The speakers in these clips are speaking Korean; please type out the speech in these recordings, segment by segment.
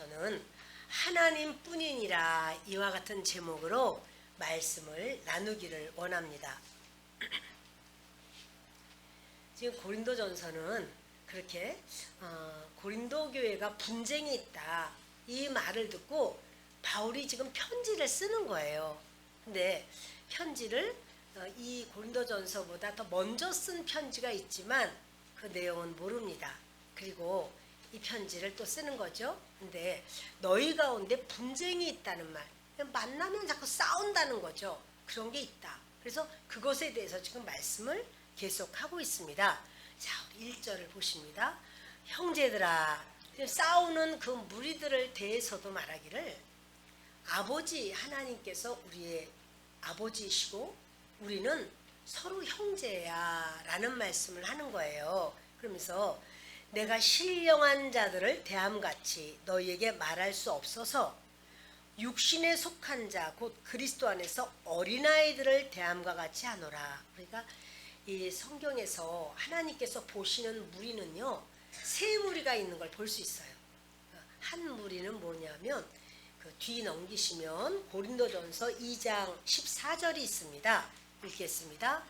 저는 하나님뿐이니라 이와 같은 제목으로 말씀을 나누기를 원합니다. 지금 고린도전서는 그렇게 고린도 교회가 분쟁이 있다 이 말을 듣고 바울이 지금 편지를 쓰는 거예요. 근데 편지를 이 고린도전서보다 더 먼저 쓴 편지가 있지만 그 내용은 모릅니다. 그리고 이 편지를 또 쓰는 거죠. 근데 너희 가운데 분쟁이 있다는 말, 만나면 자꾸 싸운다는 거죠. 그런 게 있다. 그래서 그것에 대해서 지금 말씀을 계속하고 있습니다. 자, 1절을 보십니다. 형제들아, 싸우는 그 무리들을 대해서도 말하기를 아버지 하나님께서 우리의 아버지이시고 우리는 서로 형제야 라는 말씀을 하는 거예요. 그러면서 내가 신령한 자들을 대함같이 너희에게 말할 수 없어서 육신에 속한 자 곧 그리스도 안에서 어린아이들을 대함과 같이 하노라. 그러니까 이 성경에서 하나님께서 보시는 무리는요, 세 무리가 있는 걸 볼 수 있어요. 한 무리는 뭐냐면 그 뒤 넘기시면 고린도전서 2장 14절이 있습니다. 읽겠습니다.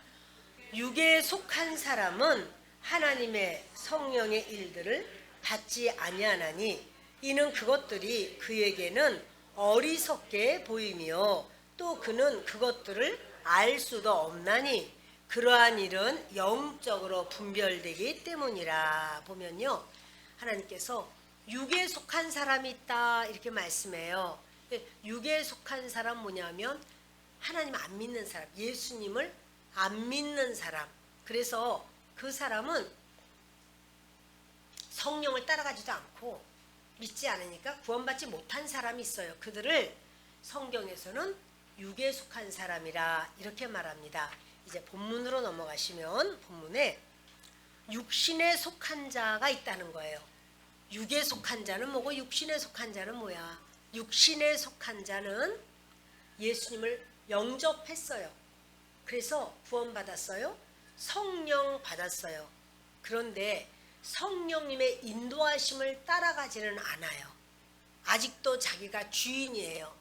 육에 속한 사람은 하나님의 성령의 일들을 받지 아니하나니 이는 그것들이 그에게는 어리석게 보이며 또 그는 그것들을 알 수도 없나니 그러한 일은 영적으로 분별되기 때문이라. 보면요, 하나님께서 육에 속한 사람이 있다 이렇게 말씀해요. 육에 속한 사람 뭐냐면 하나님 안 믿는 사람, 예수님을 안 믿는 사람. 그래서 그 사람은 성령을 따라가지도 않고 믿지 않으니까 구원받지 못한 사람이 있어요. 그들을 성경에서는 육에 속한 사람이라 이렇게 말합니다. 이제 본문으로 넘어가시면 본문에 육신에 속한 자가 있다는 거예요. 육에 속한 자는 뭐고 육신에 속한 자는 뭐야? 육신에 속한 자는 예수님을 영접했어요. 그래서 구원받았어요. 성령 받았어요. 그런데 성령님의 인도하심을 따라가지는 않아요. 아직도 자기가 주인이에요.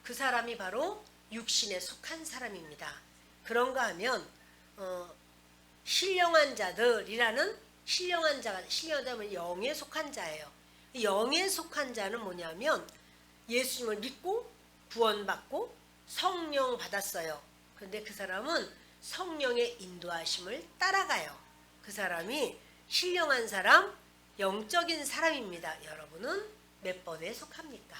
그 사람이 바로 육신에 속한 사람입니다. 그런가 하면 신령한 자들이라는 신령한 자면 영에 속한 자예요. 영에 속한 자는 뭐냐면 예수님을 믿고 구원받고 성령 받았어요. 그런데 그 사람은 성령의 인도하심을 따라가요. 그 사람이 신령한 사람, 영적인 사람입니다. 여러분은 몇 번에 속합니까?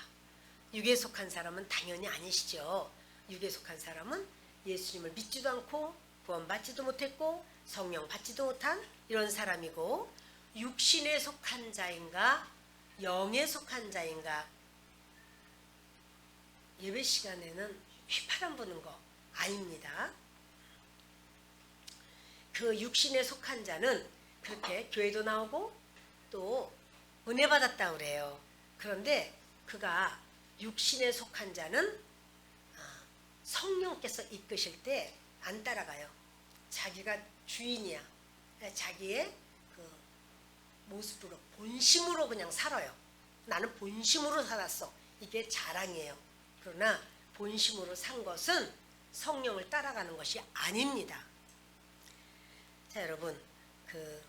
육에 속한 사람은 당연히 아니시죠. 육에 속한 사람은 예수님을 믿지도 않고 구원받지도 못했고 성령 받지도 못한 이런 사람이고, 육신에 속한 자인가 영에 속한 자인가, 예배 시간에는 휘파람 부는 거 아닙니다. 그 육신에 속한 자는 그렇게 교회도 나오고 또 은혜 받았다고 그래요. 그런데 그가 육신에 속한 자는 성령께서 이끄실 때 안 따라가요. 자기가 주인이야. 자기의 그 모습으로 본심으로 그냥 살아요. 나는 본심으로 살았어. 이게 자랑이에요. 그러나 본심으로 산 것은 성령을 따라가는 것이 아닙니다. 자, 여러분, 그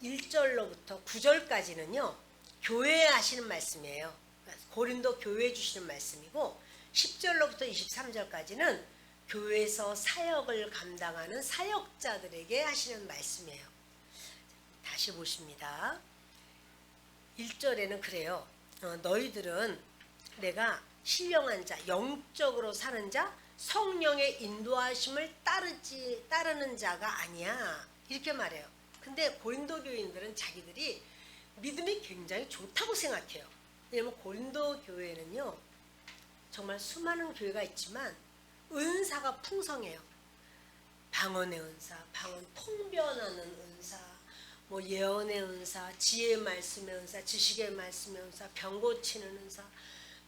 1절로부터 9절까지는요 교회에 하시는 말씀이에요. 고린도 교회에 주시는 말씀이고, 10절로부터 23절까지는 교회에서 사역을 감당하는 사역자들에게 하시는 말씀이에요. 다시 보십니다. 1절에는 그래요. 너희들은 내가 신령한 자, 영적으로 사는 자, 성령의 인도하심을 따르는 자가 아니야 이렇게 말해요. 근데 고린도 교인들은 자기들이 믿음이 굉장히 좋다고 생각해요. 왜냐면 고린도 교회는요 정말 수많은 교회가 있지만 은사가 풍성해요. 방언의 은사, 방언 통변하는 은사, 뭐 예언의 은사, 지혜의 말씀의 은사, 지식의 말씀의 은사, 병 고치는 은사,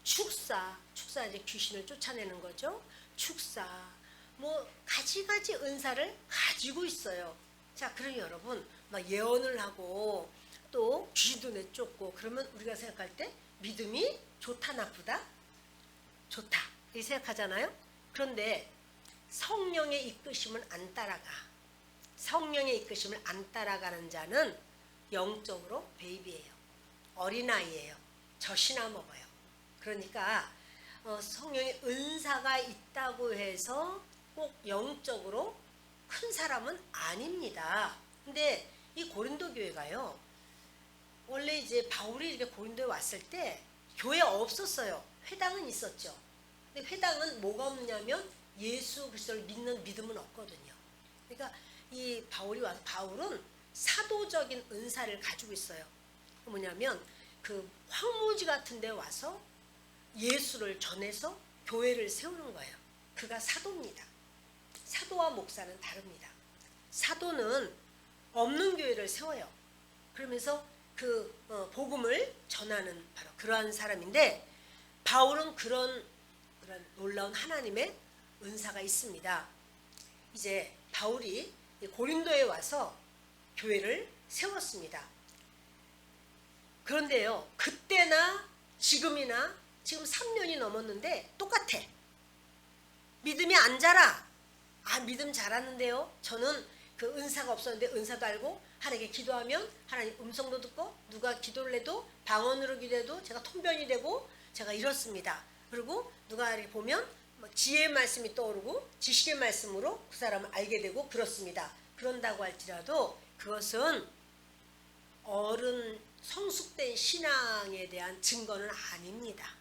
축사 이제 귀신을 쫓아내는 거죠. 축사, 뭐 가지가지 은사를 가지고 있어요. 자, 그럼 여러분 막 예언을 하고 또 귀도 내쫓고 그러면 우리가 생각할 때 믿음이 좋다 나쁘다? 좋다 이렇게 생각하잖아요. 그런데 성령의 이끄심을 안 따라가. 성령의 이끄심을 안 따라가는 자는 영적으로 베이비예요. 어린아이예요. 젖이나 먹어요. 그러니까 성령의 은사가 있다고 해서 꼭 영적으로 큰 사람은 아닙니다. 근데 이 고린도 교회가요, 원래 이제 바울이 이렇게 고린도에 왔을 때 교회 없었어요. 회당은 있었죠. 근데 회당은 뭐가 없냐면 예수 그리스도를 믿는 믿음은 없거든요. 그러니까 이 바울이 와서, 바울은 사도적인 은사를 가지고 있어요. 뭐냐면 그 황무지 같은 데 와서 예수를 전해서 교회를 세우는 거예요. 그가 사도입니다. 사도와 목사는 다릅니다. 사도는 없는 교회를 세워요. 그러면서 그 복음을 전하는 바로 그러한 사람인데, 바울은 그런 놀라운 하나님의 은사가 있습니다. 이제 바울이 고린도에 와서 교회를 세웠습니다. 그런데요, 그때나 지금이나 지금 3년이 넘었는데 똑같아. 믿음이 안 자라. 믿음 자랐는데요, 저는 그 은사가 없었는데 은사도 알고 하나님께 기도하면 하나님 음성도 듣고, 누가 기도를 해도 방언으로 기도해도 제가 통변이 되고 제가 이렇습니다. 그리고 누가 이렇게 보면 지혜의 말씀이 떠오르고 지식의 말씀으로 그 사람을 알게 되고 그렇습니다. 그런다고 할지라도 그것은 어른 성숙된 신앙에 대한 증거는 아닙니다.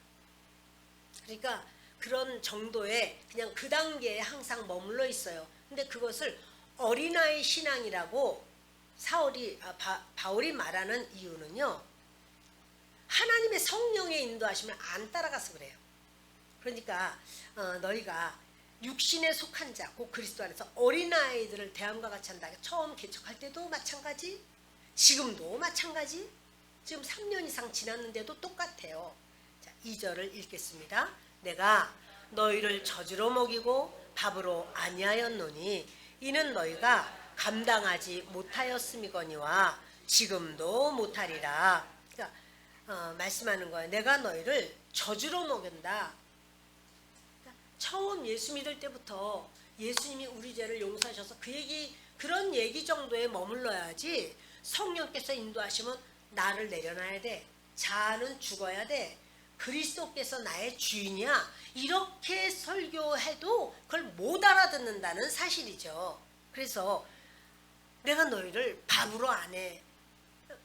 그러니까 그런 정도의 그냥 그 단계에 항상 머물러 있어요. 근데 그것을 어린아이 신앙이라고 바울이 말하는 이유는요, 하나님의 성령의 인도하심을 안 따라가서 그래요. 그러니까 너희가 육신에 속한 자, 곧 그리스도 안에서 어린아이들을 대함과 같이 한다. 처음 개척할 때도 마찬가지, 지금도 마찬가지, 지금 3년 이상 지났는데도 똑같아요. 자, 2절을 읽겠습니다. 내가 너희를 젖으로 먹이고 밥으로 아니하였노니 이는 너희가 감당하지 못하였음이거니와 지금도 못하리라. 그러니까 말씀하는 거예요. 내가 너희를 젖으로 먹인다. 그러니까 처음 예수 믿을 때부터 예수님이 우리 죄를 용서하셔서 그런 얘기 정도에 머물러야지, 성령께서 인도하시면 나를 내려놔야 돼, 자아는 죽어야 돼, 그리스도께서 나의 주인이야, 이렇게 설교해도 그걸 못 알아듣는다는 사실이죠. 그래서 내가 너희를 밥으로 안 해.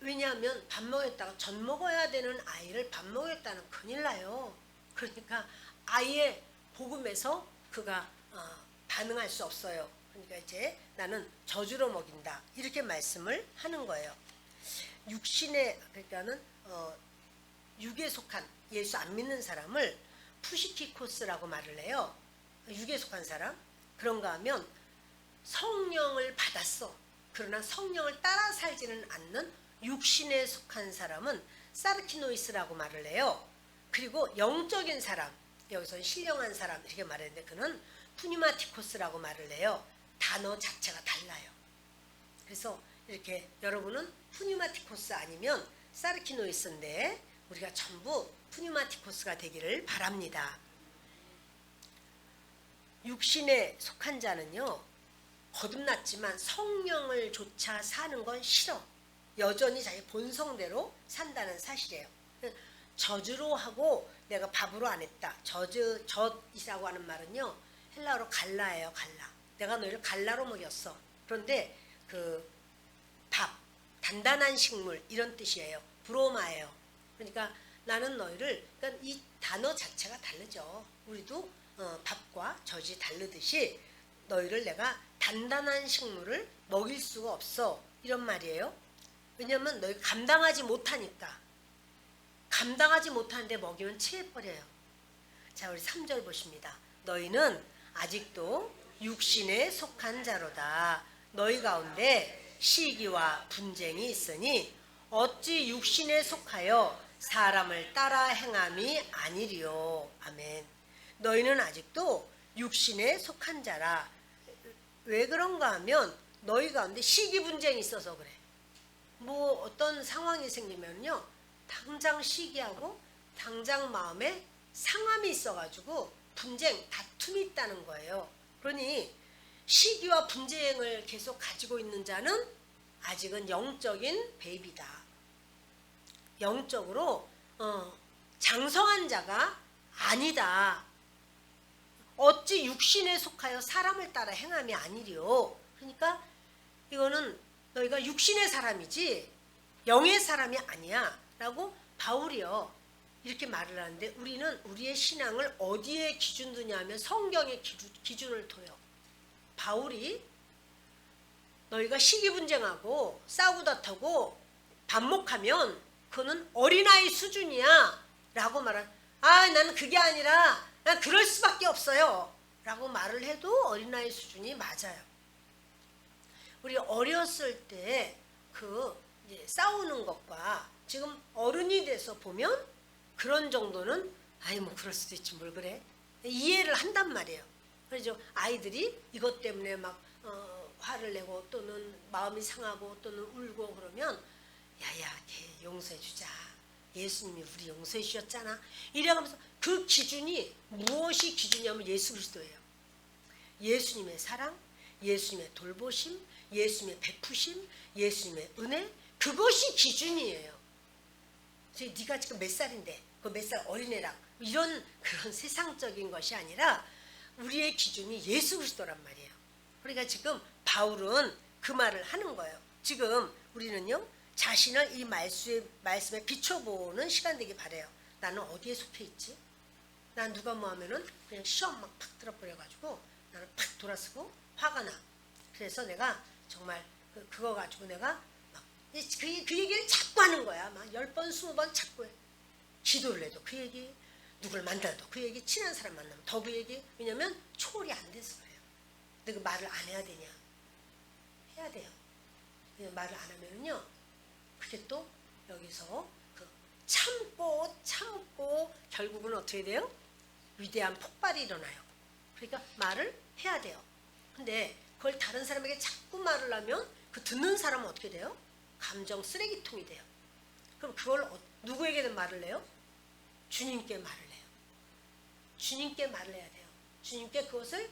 왜냐하면 밥 먹였다가 젖 먹어야 되는 아이를 밥 먹였다는 큰일 나요. 그러니까 아이의 복음에서 그가 반응할 수 없어요. 그러니까 이제 나는 젖으로 먹인다, 이렇게 말씀을 하는 거예요. 그러니까는 육에 속한, 예수 안 믿는 사람을 푸시키코스라고 말을 해요. 육에 속한 사람. 그런가 하면 성령을 받았어, 그러나 성령을 따라 살지는 않는 육신에 속한 사람은 사르키노이스라고 말을 해요. 그리고 영적인 사람, 여기서 신령한 사람 이렇게 말했는데 그는 푸니마티코스라고 말을 해요. 단어 자체가 달라요. 그래서 이렇게 여러분은 푸니마티코스 아니면 사르키노이스인데 우리가 전부 푸니마티코스가 되기를 바랍니다. 육신에 속한 자는요, 거듭났지만 성령을 조차 사는 건 싫어. 여전히 자기 본성대로 산다는 사실이에요. 젖으로 하고 내가 밥으로 안 했다. 젖이라고 하는 말은요, 헬라어로 갈라예요. 갈라. 내가 너희를 갈라로 먹였어. 그런데 그 밥, 단단한 식물, 이런 뜻이에요. 브로마예요. 그러니까 나는 너희를, 그러니까 이 단어 자체가 다르죠. 우리도 밥과 젖이 다르듯이 너희를 내가 단단한 식물을 먹일 수가 없어, 이런 말이에요. 왜냐하면 너희가 감당하지 못하니까. 감당하지 못하는데 먹이면 체해버려요. 자, 우리 3절 보십니다. 너희는 아직도 육신에 속한 자로다. 너희 가운데 시기와 분쟁이 있으니 어찌 육신에 속하여 사람을 따라 행함이 아니리요. 아멘. 너희는 아직도 육신에 속한 자라. 왜 그런가 하면 너희 가운데 시기 분쟁이 있어서 그래. 뭐 어떤 상황이 생기면요, 당장 시기하고 당장 마음에 상함이 있어가지고 분쟁, 다툼이 있다는 거예요. 그러니 시기와 분쟁을 계속 가지고 있는 자는 아직은 영적인 베이비다. 영적으로 장성한 자가 아니다. 어찌 육신에 속하여 사람을 따라 행함이 아니리요. 그러니까 이거는 너희가 육신의 사람이지 영의 사람이 아니야 라고 바울이요 이렇게 말을 하는데, 우리는 우리의 신앙을 어디에 기준 두냐면 성경의 기준을 둬요. 바울이 너희가 시기 분쟁하고 싸우고 다투고 반목하면 그거는 어린아이 수준이야 라고 말한, 나는 그게 아니라 난 그럴 수밖에 없어요 라고 말을 해도 어린아이 수준이 맞아요. 우리 어렸을 때 이제 싸우는 것과 지금 어른이 돼서 보면 그런 정도는 뭐 그럴 수도 있지 뭘 그래, 이해를 한단 말이에요. 그래서 아이들이 이것 때문에 막 화를 내고 또는 마음이 상하고 또는 울고 그러면 야야 걔 용서해 주자, 예수님이 우리 용서해 주셨잖아 이래가면서, 그 기준이 무엇이 기준이냐면 예수 그리스도예요. 예수님의 사랑, 예수님의 돌보심, 예수님의 베푸심, 예수님의 은혜, 그것이 기준이에요. 네가 지금 몇 살인데 그 몇 살 어린애랑 이런 그런 세상적인 것이 아니라 우리의 기준이 예수 그리스도란 말이에요. 그러니까 지금 바울은 그 말을 하는 거예요. 지금 우리는요 자신을 이 말씀에 비춰보는 시간 되길 바래요. 나는 어디에 속해 있지? 난 누가 뭐 하면은 그냥 시험 막 팍 들어버려가지고 나는 팍 돌아서고 화가 나. 그래서 내가 정말 그거 가지고 내가 막 그 얘기를 자꾸 하는 거야. 막 10번 20번 자꾸 해. 기도를 해도 그 얘기, 누굴 만나도 그 얘기, 친한 사람 만나면 더 그 얘기. 왜냐면 초월이 안 돼서 그래요. 근데 그 말을 안 해야 되냐? 해야 돼요. 말을 안 하면은요 그게 또 여기서 참고 결국은 어떻게 돼요? 위대한 폭발이 일어나요. 그러니까 말을 해야 돼요. 근데 그걸 다른 사람에게 자꾸 말을 하면 그 듣는 사람은 어떻게 돼요? 감정 쓰레기통이 돼요. 그럼 그걸 누구에게는 말을 해요? 주님께 말을 해요. 주님께 말을 해야 돼요. 주님께 그것을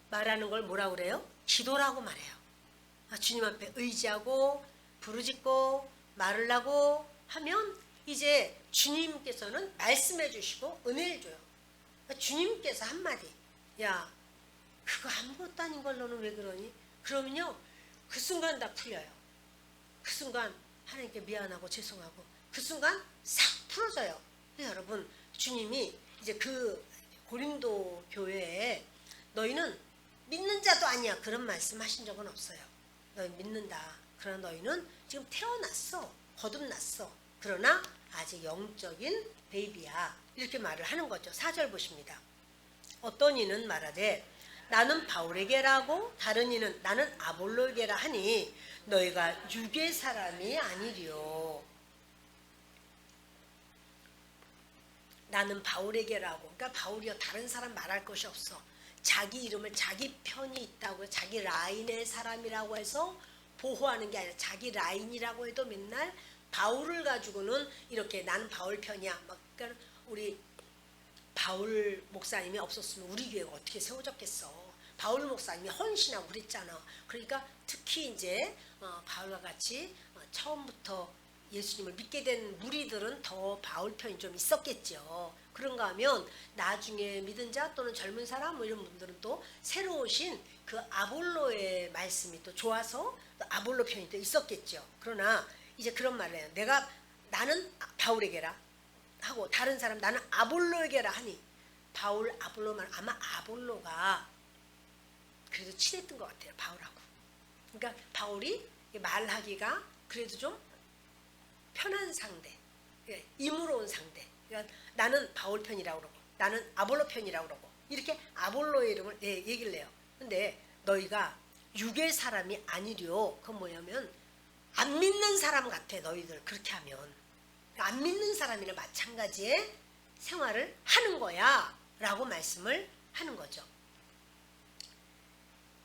말하는 걸 뭐라고 그래요? 기도라고 말해요. 주님 앞에 의지하고 부르짖고 말을 하고 하면 이제 주님께서는 말씀해 주시고 은혜를 줘요. 주님께서 한마디, 야 그거 아무것도 아닌 걸 너는 왜 그러니? 그러면요 그 순간 다 풀려요. 그 순간 하나님께 미안하고 죄송하고 그 순간 싹 풀어져요. 여러분 주님이 이제 그 고린도 교회에 너희는 믿는 자도 아니야 그런 말씀 하신 적은 없어요. 너희 믿는다. 그러나 너희는 지금 태어났어. 거듭났어. 그러나 아직 영적인 베이비야. 이렇게 말을 하는 거죠. 4절 보십니다. 어떤 이는 말하되 나는 바울에게라고, 다른 이는 나는 아볼로에게라 하니 너희가 육의 사람이 아니리요. 나는 바울에게라고. 그러니까 바울이요 다른 사람 말할 것이 없어. 자기 이름을 자기 편이 있다고, 자기 라인의 사람이라고 해서 보호하는 게 아니라 자기 라인이라고 해도 맨날 바울을 가지고는 이렇게 난 바울 편이야. 막 그러니까 우리 바울 목사님이 없었으면 우리 교회가 어떻게 세워졌겠어. 바울 목사님이 헌신하고 그랬잖아. 그러니까 특히 이제 바울과 같이 처음부터 예수님을 믿게 된 무리들은 더 바울 편이 좀 있었겠죠. 그런가 하면 나중에 믿은 자 또는 젊은 사람 뭐 이런 분들은 또 새로 오신 그 아볼로의 말씀이 또 좋아서 또 아볼로 편이 또 있었겠죠. 그러나 이제 그런 말을 해요. 나는 바울에게라 하고 다른 사람 나는 아볼로에게라 하니, 바울 아볼로 말 아마 아볼로가 그래도 친했던 것 같아요. 바울하고. 그러니까 바울이 말하기가 그래도 좀 편한 상대, 임으로운 상대. 그러니까 나는 바울 편이라고 그러고 나는 아볼로 편이라고 그러고 이렇게 아볼로의 이름을 얘기를 해요. 근데 너희가 육의 사람이 아니려. 그건 뭐냐면 안 믿는 사람 같아 너희들 그렇게 하면. 안 믿는 사람이나 마찬가지의 생활을 하는 거야 라고 말씀을 하는 거죠.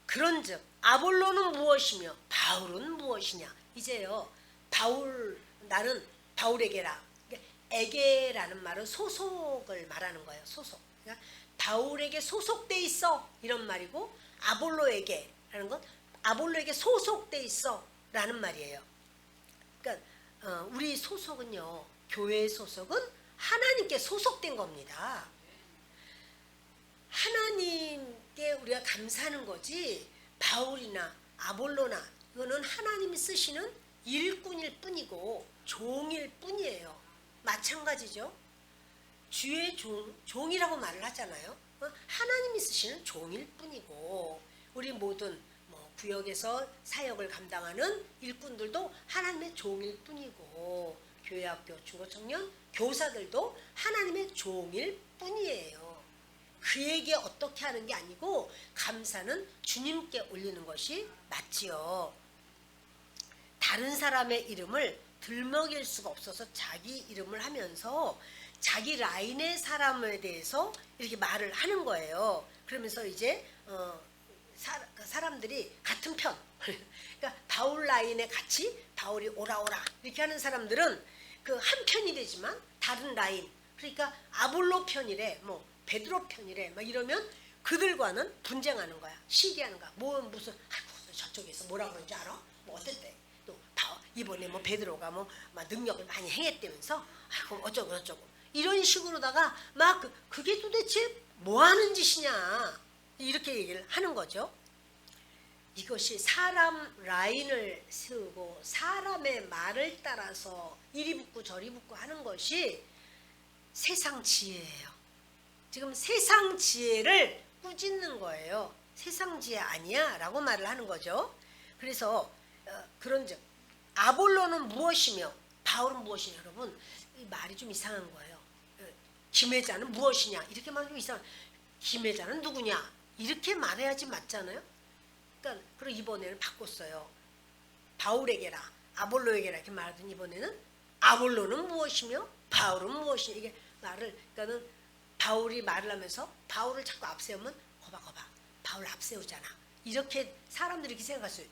그런즉 아볼로는 무엇이며 바울은 무엇이냐. 이제요 나는 바울에게라. 에게라는 말은 소속을 말하는 거예요. 소속. 그러니까 바울에게 소속돼 있어 이런 말이고, 아볼로에게라는 건 아볼로에게 소속돼 있어라는 말이에요. 그러니까 우리 소속은요, 교회의 소속은 하나님께 소속된 겁니다. 하나님께 우리가 감사하는 거지, 바울이나 아볼로나 이거는 하나님이 쓰시는 일꾼일 뿐이고 종일 뿐이에요. 마찬가지죠. 주의 종이라고 말을 하잖아요. 하나님이 쓰시는 종일 뿐이고, 우리 모든 구역에서 사역을 감당하는 일꾼들도 하나님의 종일 뿐이고, 교회학교 중고청년 교사들도 하나님의 종일 뿐이에요. 그에게 어떻게 하는 게 아니고 감사는 주님께 올리는 것이 맞지요. 다른 사람의 이름을 들먹일 수가 없어서 자기 이름을 하면서 자기 라인의 사람에 대해서 이렇게 말을 하는 거예요. 그러면서 이제 사람들이 같은 편, 그러니까 바울 라인에 같이 바울이 오라 이렇게 하는 사람들은 그 한 편이 되지만 다른 라인, 그러니까 아볼로 편이래, 뭐 베드로 편이래, 막 이러면 그들과는 분쟁하는 거야, 시기하는 거야. 무슨 저쪽에서 뭐라 그러는지 알아? 뭐 어땠대? 또 이번에 뭐 베드로가 뭐 막 능력을 많이 행했다면서 어쩌고 이런 식으로다가 막 그게 도대체 뭐 하는 짓이냐 이렇게 얘기를 하는 거죠. 이것이 사람 라인을 세우고 사람의 말을 따라서 이리 붙고 저리 붙고 하는 것이 세상 지혜예요. 지금 세상 지혜를 꾸짖는 거예요. 세상 지혜 아니야 라고 말을 하는 거죠. 그래서 그런즉 아볼로는 무엇이며 바울은 무엇이냐. 여러분, 이 말이 좀 이상한 거예요. 김혜자는 무엇이냐 이렇게 말하면 좀 이상한. 김혜자는 누구냐 이렇게 말해야지 맞잖아요. 그러니까 그리고 이번에는 바꿨어요. 바울에게라 아볼로에게라 이렇게 말하더니 이번에는 아볼로는 무엇이며 바울은 무엇이냐, 이게 말을, 그러니까는 바울이 말을 하면서 바울을 자꾸 앞세우면 거봐 바울 앞세우잖아 이렇게 사람들이 이렇게 생각했어요.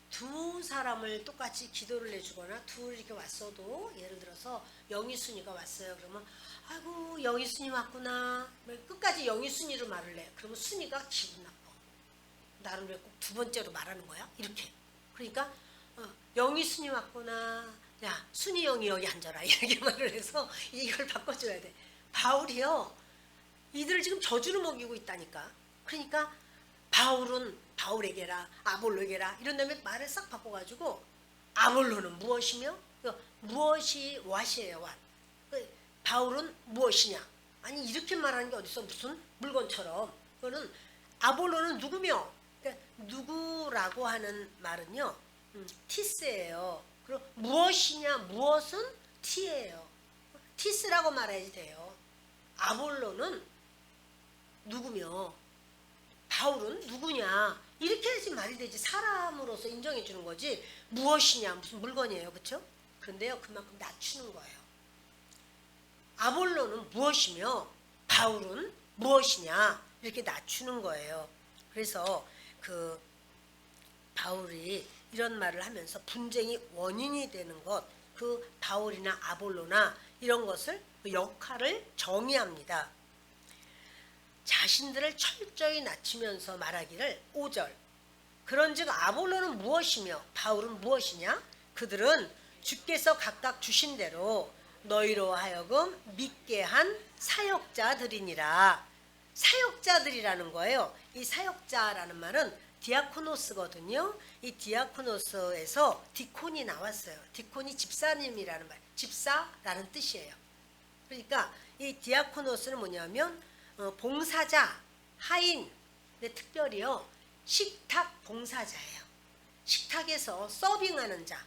두 사람을 똑같이 기도를 해주거나 둘이 이렇게 왔어도, 예를 들어서 영희순이가 왔어요. 그러면 아이고 영희순이 왔구나, 끝까지 영희순이로 말을 해. 그러면 순이가 기분 나빠. 나를 왜 꼭 두 번째로 말하는 거야? 이렇게. 그러니까 영희순이 왔구나, 야 순이 영이 여기 앉아라 이렇게 말을 해서 이걸 바꿔줘야 돼. 바울이요, 이들을 지금 저주를 먹이고 있다니까. 그러니까 바울은 바울에게라 아볼로에게라 이런 다음에 말을 싹 바꿔가지고 아볼로는 무엇이며, 무엇이 왓이에요. 왓. 바울은 무엇이냐. 아니 이렇게 말하는 게 어딨어, 무슨 물건처럼. 그거는 아볼로는 누구며, 그러니까 누구라고 하는 말은요 티스예요. 그리고 무엇이냐, 무엇은 티예요. 티스라고 말해야지 돼요. 아볼로는 누구며 바울은 누구냐 이렇게 해야지 말이 되지. 사람으로서 인정해 주는 거지 무엇이냐 무슨 물건이에요. 그렇죠? 그런데요 그만큼 낮추는 거예요. 아볼로는 무엇이며 바울은 무엇이냐 이렇게 낮추는 거예요. 그래서 그 바울이 이런 말을 하면서 분쟁이 원인이 되는 것, 그 바울이나 아볼로나 이런 것을 그 역할을 정의합니다. 자신들을 철저히 낮추면서 말하기를 5절 그런즉 아볼로는 무엇이며 바울은 무엇이냐. 그들은 주께서 각각 주신 대로 너희로 하여금 믿게 한 사역자들이니라. 사역자들이라는 거예요. 이 사역자라는 말은 디아코노스거든요. 이 디아코노스에서 디콘이 나왔어요. 디콘이 집사님이라는 말, 집사라는 뜻이에요. 그러니까 이 디아코노스는 뭐냐면 봉사자, 하인, 근데 특별히요 식탁 봉사자예요. 식탁에서 서빙하는 자,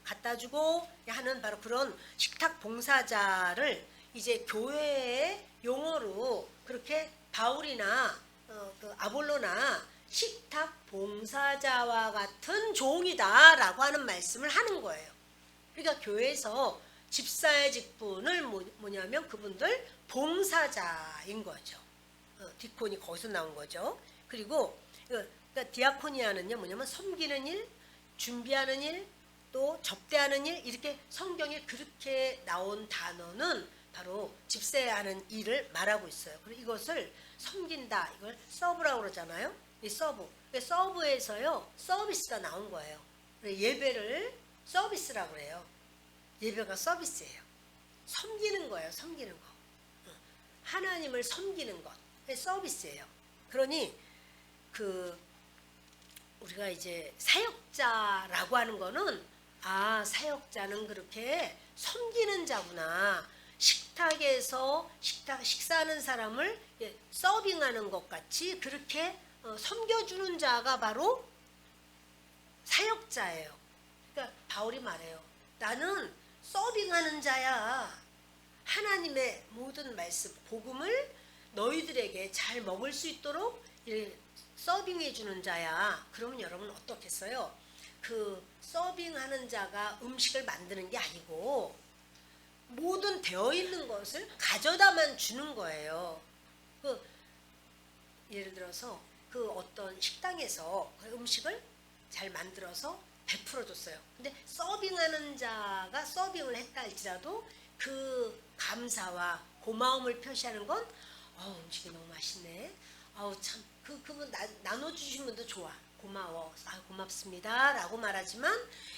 갖다주고 하는 바로 그런 식탁 봉사자를 이제 교회의 용어로 그렇게 바울이나 그 아볼로나 식탁 봉사자와 같은 종이다라고 하는 말씀을 하는 거예요. 그러니까 교회에서 집사의 직분을 뭐냐면 그분들 봉사자인 거죠. 디콘이 거기서 나온 거죠. 그리고 그러니까 디아코니아는요 뭐냐면 섬기는 일, 준비하는 일, 또 접대하는 일, 이렇게 성경에 그렇게 나온 단어는 바로 집세하는 일을 말하고 있어요. 그리고 이것을 섬긴다. 이걸 서브라고 그러잖아요. 이 서브. 서브에서요. 서비스가 나온 거예요. 예배를 서비스라고 그래요. 예배가 서비스예요. 섬기는 거예요. 섬기는 거. 하나님을 섬기는 것. 서비스예요. 그러니 우리가 이제 사역자라고 하는 거는 사역자는 그렇게 섬기는 자구나. 식탁에서 식사하는 사람을 서빙하는 것 같이 그렇게 섬겨주는 자가 바로 사역자예요. 그러니까 바울이 말해요. 나는 서빙하는 자야. 하나님의 모든 말씀, 복음을 너희들에게 잘 먹을 수 있도록 서빙해 주는 자야. 그러면 여러분 어떻겠어요? 그 서빙하는 자가 음식을 만드는 게 아니고 모든 되어 있는 것을 가져다만 주는 거예요. 예를 들어서 어떤 식당에서 음식을 잘 만들어서 베풀어 줬어요. 근데 서빙하는 자가 서빙을 했다 할지라도 그 감사와 고마움을 표시하는 건 음식이 너무 맛있네. 참 그분 나눠주시면 더 좋아. 고마워. 고맙습니다. 라고 말하지만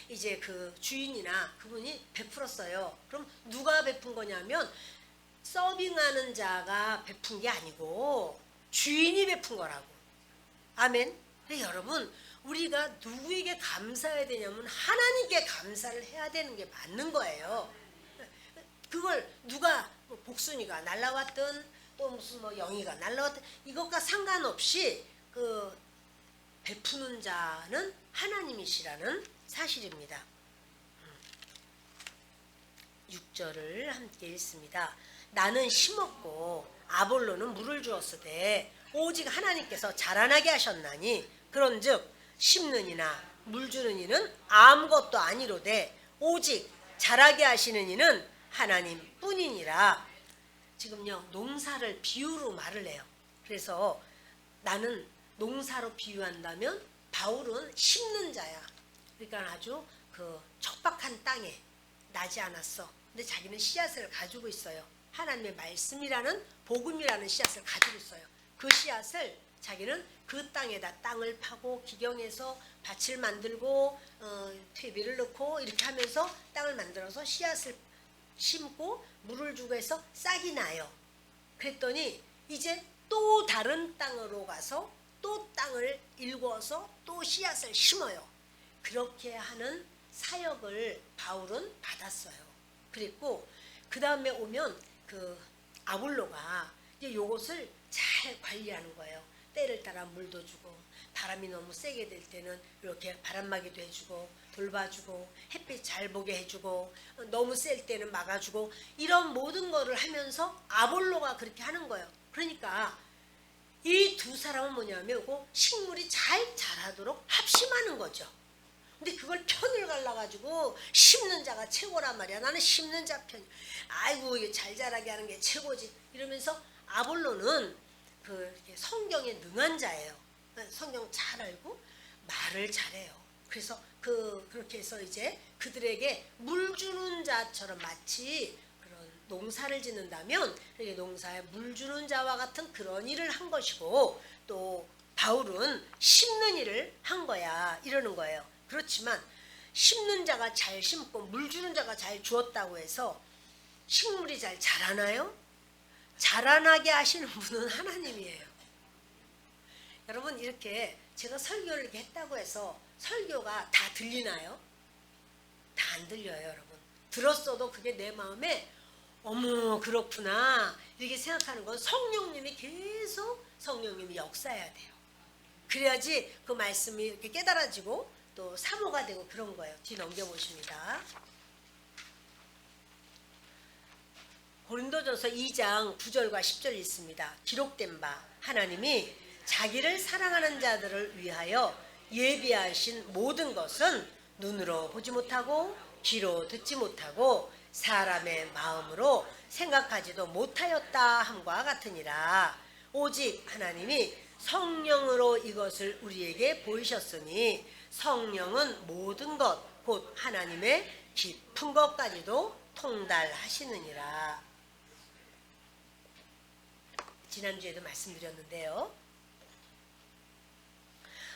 이제 그 주인이나 그분이 베풀었어요. 그럼 누가 베푼 거냐면 서빙하는 자가 베푼 게 아니고 주인이 베푼 거라고. 아멘. 여러분 우리가 누구에게 감사해야 되냐면 하나님께 감사를 해야 되는 게 맞는 거예요. 그걸 누가 복순이가 날라왔든 또 무슨 영희가 날라왔든 이것과 상관없이 베푸는 자는 하나님이시라는 사실입니다. 6절을 함께 읽습니다. 나는 심었고 아볼로는 물을 주었으되 오직 하나님께서 자라나게 하셨나니 그런즉 심는 이나 물 주는 이는 아무것도 아니로되 오직 자라게 하시는 이는 하나님 뿐이니라. 지금요 농사를 비유로 말을 해요. 그래서 나는 농사로 비유한다면 바울은 심는 자야. 그러니까 아주 척박한 땅에 나지 않았어. 근데 자기는 씨앗을 가지고 있어요. 하나님의 말씀이라는 복음이라는 씨앗을 가지고 있어요. 그 씨앗을 자기는 그 땅에다 땅을 파고 기경해서 밭을 만들고 퇴비를 넣고 이렇게 하면서 땅을 만들어서 씨앗을 심고 물을 주고 해서 싹이 나요. 그랬더니 이제 또 다른 땅으로 가서 또 땅을 일궈서 또 씨앗을 심어요. 그렇게 하는 사역을 바울은 받았어요. 그리고 그 다음에 오면 아볼로가 이제 요것을 잘 관리하는 거예요. 때를 따라 물도 주고 바람이 너무 세게 될 때는 이렇게 바람막이도 해주고 돌봐주고 햇빛 잘 보게 해주고 너무 셀 때는 막아주고 이런 모든 거를 하면서 아볼로가 그렇게 하는 거예요. 그러니까 이 두 사람은 뭐냐면 식물이 잘 자라도록 합심하는 거죠. 근데 그걸 편을 갈라가지고 심는 자가 최고란 말이야. 나는 심는 자 편. 아이고 이게 잘 자라게 하는 게 최고지. 이러면서 아볼로는 이렇게 성경에 능한 자예요. 성경 잘 알고 말을 잘해요. 그래서 그렇게 해서 이제 그들에게 물 주는 자처럼 마치 그런 농사를 짓는다면 이렇게 농사에 물 주는 자와 같은 그런 일을 한 것이고 또 바울은 심는 일을 한 거야 이러는 거예요. 그렇지만 심는 자가 잘 심고 물 주는 자가 잘 주었다고 해서 식물이 잘 자라나요? 자라나게 하시는 분은 하나님이에요. 여러분 이렇게 제가 설교를 이렇게 했다고 해서 설교가 다 들리나요? 다 안 들려요 여러분. 들었어도 그게 내 마음에 어머 그렇구나 이렇게 생각하는 건 성령님이 계속 성령님이 역사해야 돼요. 그래야지 그 말씀이 이렇게 깨달아지고 또 사모가 되고 그런 거예요. 뒤 넘겨보십니다. 고린도전서 2장 9절과 10절 있습니다. 기록된 바 하나님이 자기를 사랑하는 자들을 위하여 예비하신 모든 것은 눈으로 보지 못하고 귀로 듣지 못하고 사람의 마음으로 생각하지도 못하였다 함과 같으니라. 오직 하나님이 성령으로 이것을 우리에게 보이셨으니 성령은 모든 것 곧 하나님의 깊은 것까지도 통달하시느니라. 지난주에도 말씀드렸는데요.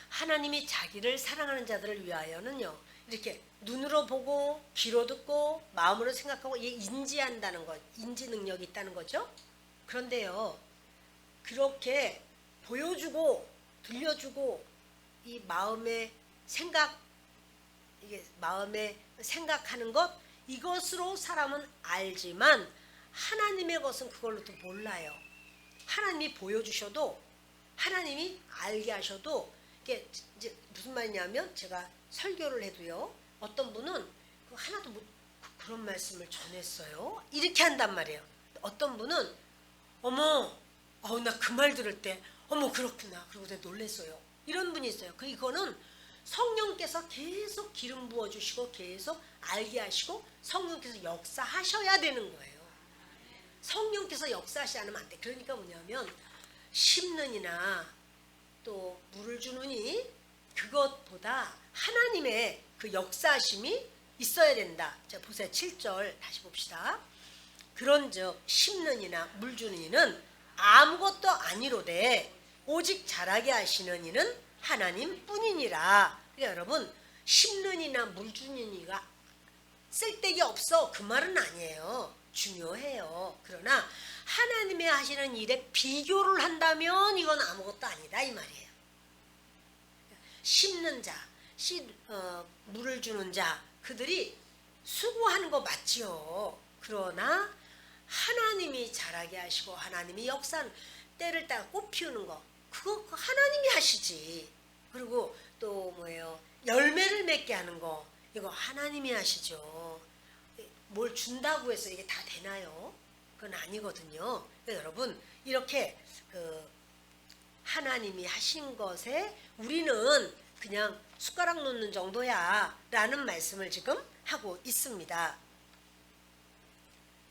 하나님이 자기를 사랑하는 자들을 위하여는요, 이렇게 눈으로 보고 귀로 듣고 마음으로 생각하고 인지한다는 것, 인지 능력이 있다는 거죠. 그런데요, 그렇게 보여주고 들려주고 이 마음의 생각, 이게 마음에 생각하는 것, 이것으로 사람은 알지만 하나님의 것은 그걸로 또 몰라요. 하나님이 보여주셔도, 하나님이 알게 하셔도, 이게 이제 무슨 말이냐면, 제가 설교를 해도요, 어떤 분은 하나도 그런 말씀을 전했어요, 이렇게 한단 말이에요. 어떤 분은 어머, 나 그 말 들을 때 어머 그렇구나, 그리고 내가 놀랬어요, 이런 분이 있어요. 이거는 성령께서 계속 기름 부어주시고 계속 알게 하시고 성령께서 역사하셔야 되는 거예요. 성령께서 역사하시지 않으면 안 돼. 그러니까 뭐냐면, 심는 이나 또 물을 주느니 그것보다 하나님의 그 역사하심이 있어야 된다. 자, 보세요. 7절 다시 봅시다. 그런즉 심는 이나 물 주는 이는 아무것도 아니로되 오직 자라게 하시는 이는 하나님뿐이니라. 그러니까 여러분, 심는 이나 물 주는 이가 쓸데기 없어, 그 말은 아니에요. 중요해요. 그러나 하나님의 하시는 일에 비교를 한다면 이건 아무것도 아니다, 이 말이에요. 심는 자, 물을 주는 자, 그들이 수고하는 거 맞지요. 그러나 하나님이 자라게 하시고 하나님이 역사하는, 때를 따라 꽃 피우는 거, 그거 하나님이 하시지. 그리고 또 뭐예요, 열매를 맺게 하는 거, 이거 하나님이 하시죠. 뭘 준다고 해서 이게 다 되나요? 그건 아니거든요. 여러분, 이렇게 하나님이 하신 것에 우리는 그냥 숟가락 놓는 정도야 라는 말씀을 지금 하고 있습니다.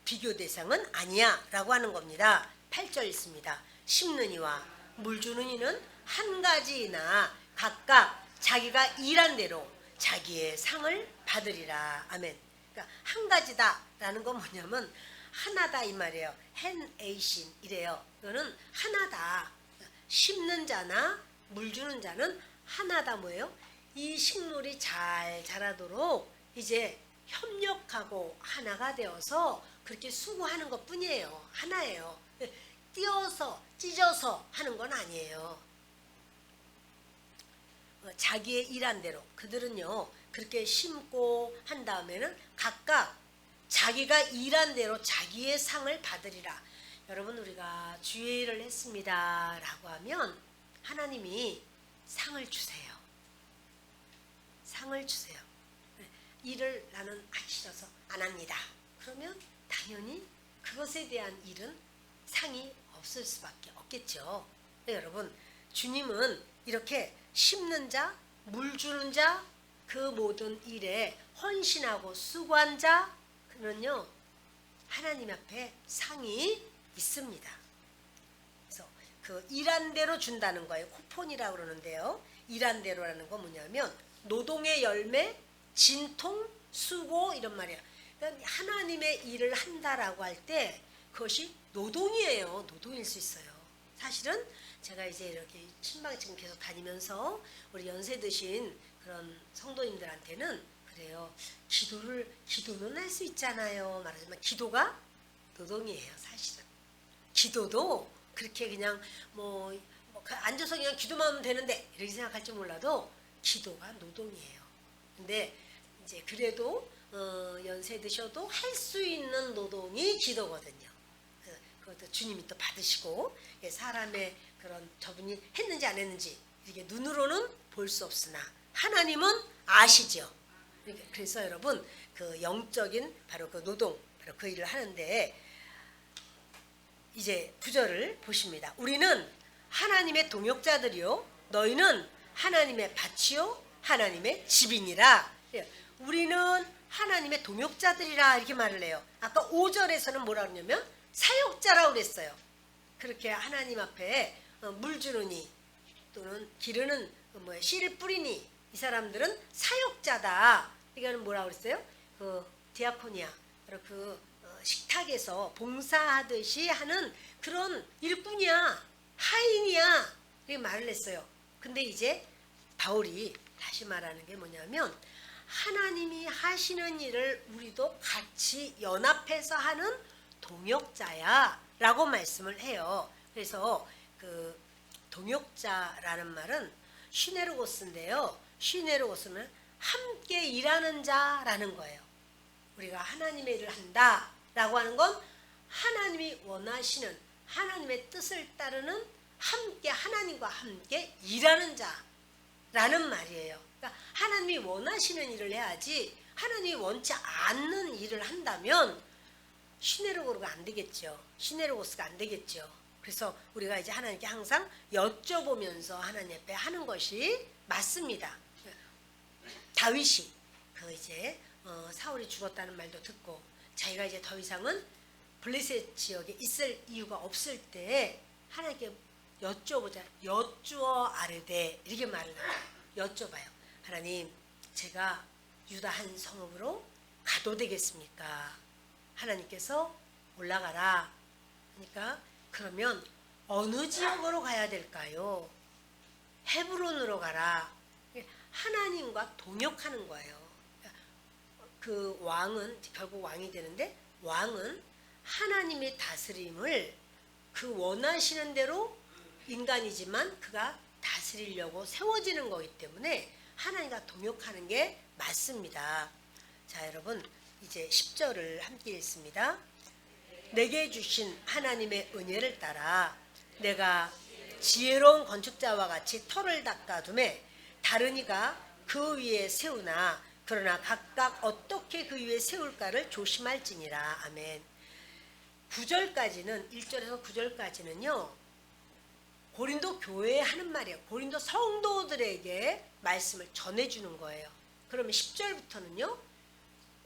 비교 대상은 아니야 라고 하는 겁니다. 8절 있습니다. 심는 이와 물 주는 이는 한 가지나 각각 자기가 일한 대로 자기의 상을 받으리라. 아멘. 그러니까 한 가지다 라는 건 뭐냐면 하나다 이 말이에요. 헨에이신 이래요. 이거는 하나다. 심는 자나 물 주는 자는 하나다. 뭐예요? 이 식물이 잘 자라도록 이제 협력하고 하나가 되어서 그렇게 수고하는 것 뿐이에요. 하나예요. 띄어서 찢어서 하는 건 아니에요. 자기의 일한 대로 그들은요, 그렇게 심고 한 다음에는 각각 자기가 일한 대로 자기의 상을 받으리라. 여러분, 우리가 주의 일을 했습니다 라고 하면 하나님이 상을 주세요. 상을 주세요. 일을 나는 하기 싫어서 안 합니다. 그러면 당연히 그것에 대한 일은 상이 없을 수밖에 없겠죠. 네, 여러분, 주님은 이렇게 심는 자, 물 주는 자, 그 모든 일에 헌신하고 수고한 자, 그는요, 하나님 앞에 상이 있습니다. 그래서 그 일한 대로 준다는 거예요. 쿠폰이라고 그러는데요. 일한 대로라는 건 뭐냐면 노동의 열매, 진통, 수고, 이런 말이에요. 그러니까 하나님의 일을 한다라고 할 때 그것이 노동이에요. 노동일 수 있어요. 사실은 제가 이제 이렇게 신방에 지금 계속 다니면서 우리 연세 드신 그런 성도님들한테는 그래요. 기도는 할 수 있잖아요. 말하자면 기도가 노동이에요. 사실은. 기도도 그렇게 그냥 앉아서 그냥 기도만 하면 되는데 이렇게 생각할지 몰라도 기도가 노동이에요. 근데 이제 그래도 연세 드셔도 할 수 있는 노동이 기도거든요. 그것도 주님이 또 받으시고, 사람의 그런 저분이 했는지 안 했는지 이렇게 눈으로는 볼 수 없으나 하나님은 아시죠. 그래서 여러분, 그 영적인 바로 그 노동, 바로 그 일을 하는데, 이제 9절을 보십니다. 우리는 하나님의 동역자들이요 너희는 하나님의 밭이요 하나님의 집이니라. 우리는 하나님의 동역자들이라 이렇게 말을 해요. 아까 5절에서는 뭐라 그러냐면 사역자라고 그랬어요. 그렇게 하나님 앞에 물 주느니 또는 기르는 씨를 뿌리니 이 사람들은 사역자다. 이거는 뭐라고 그랬어요? 디아코니아, 그 식탁에서 봉사하듯이 하는 그런 일꾼이야, 하인이야, 이렇게 말을 했어요. 근데 이제 바울이 다시 말하는 게 뭐냐면 하나님이 하시는 일을 우리도 같이 연합해서 하는 동역자야 라고 말씀을 해요. 그래서 그 동역자라는 말은 시네르고스인데요. 시네르고스는 함께 일하는 자라는 거예요. 우리가 하나님의 일을 한다 라고 하는 건 하나님이 원하시는 하나님의 뜻을 따르는 함께 하나님과 함께 일하는 자라는 말이에요. 그러니까 하나님이 원하시는 일을 해야지 하나님이 원치 않는 일을 한다면 시네르고스가 안 되겠죠. 시네르고스가 안 되겠죠. 그래서 우리가 이제 하나님께 항상 여쭤보면서 하나님 앞에 하는 것이 맞습니다. 다윗이 그 이제 사울이 죽었다는 말도 듣고 자기가 이제 더 이상은 블레셋 지역에 있을 이유가 없을 때 하나님께 여쭤보자. 여쭈어 아르되 이렇게 말을 해요. 여쭤봐요. 하나님, 제가 유다 한 성읍으로 가도 되겠습니까? 하나님께서 올라가라. 그러니까 그러면 어느 지역으로 가야 될까요? 헤브론으로 가라. 하나님과 동역하는 거예요. 그 왕은 결국 왕이 되는데 왕은 하나님의 다스림을 그 원하시는 대로 인간이지만 그가 다스리려고 세워지는 거기 때문에 하나님과 동역하는 게 맞습니다. 자, 여러분 이제 10절을 함께 읽습니다. 내게 주신 하나님의 은혜를 따라 내가 지혜로운 건축자와 같이 터를 닦아두매 다른 이가 그 위에 세우나 그러나 각각 어떻게 그 위에 세울까를 조심할지니라. 아멘. 9절까지는 1절에서 9절까지는요. 고린도 교회에 하는 말이에요. 고린도 성도들에게 말씀을 전해주는 거예요. 그러면 10절부터는요.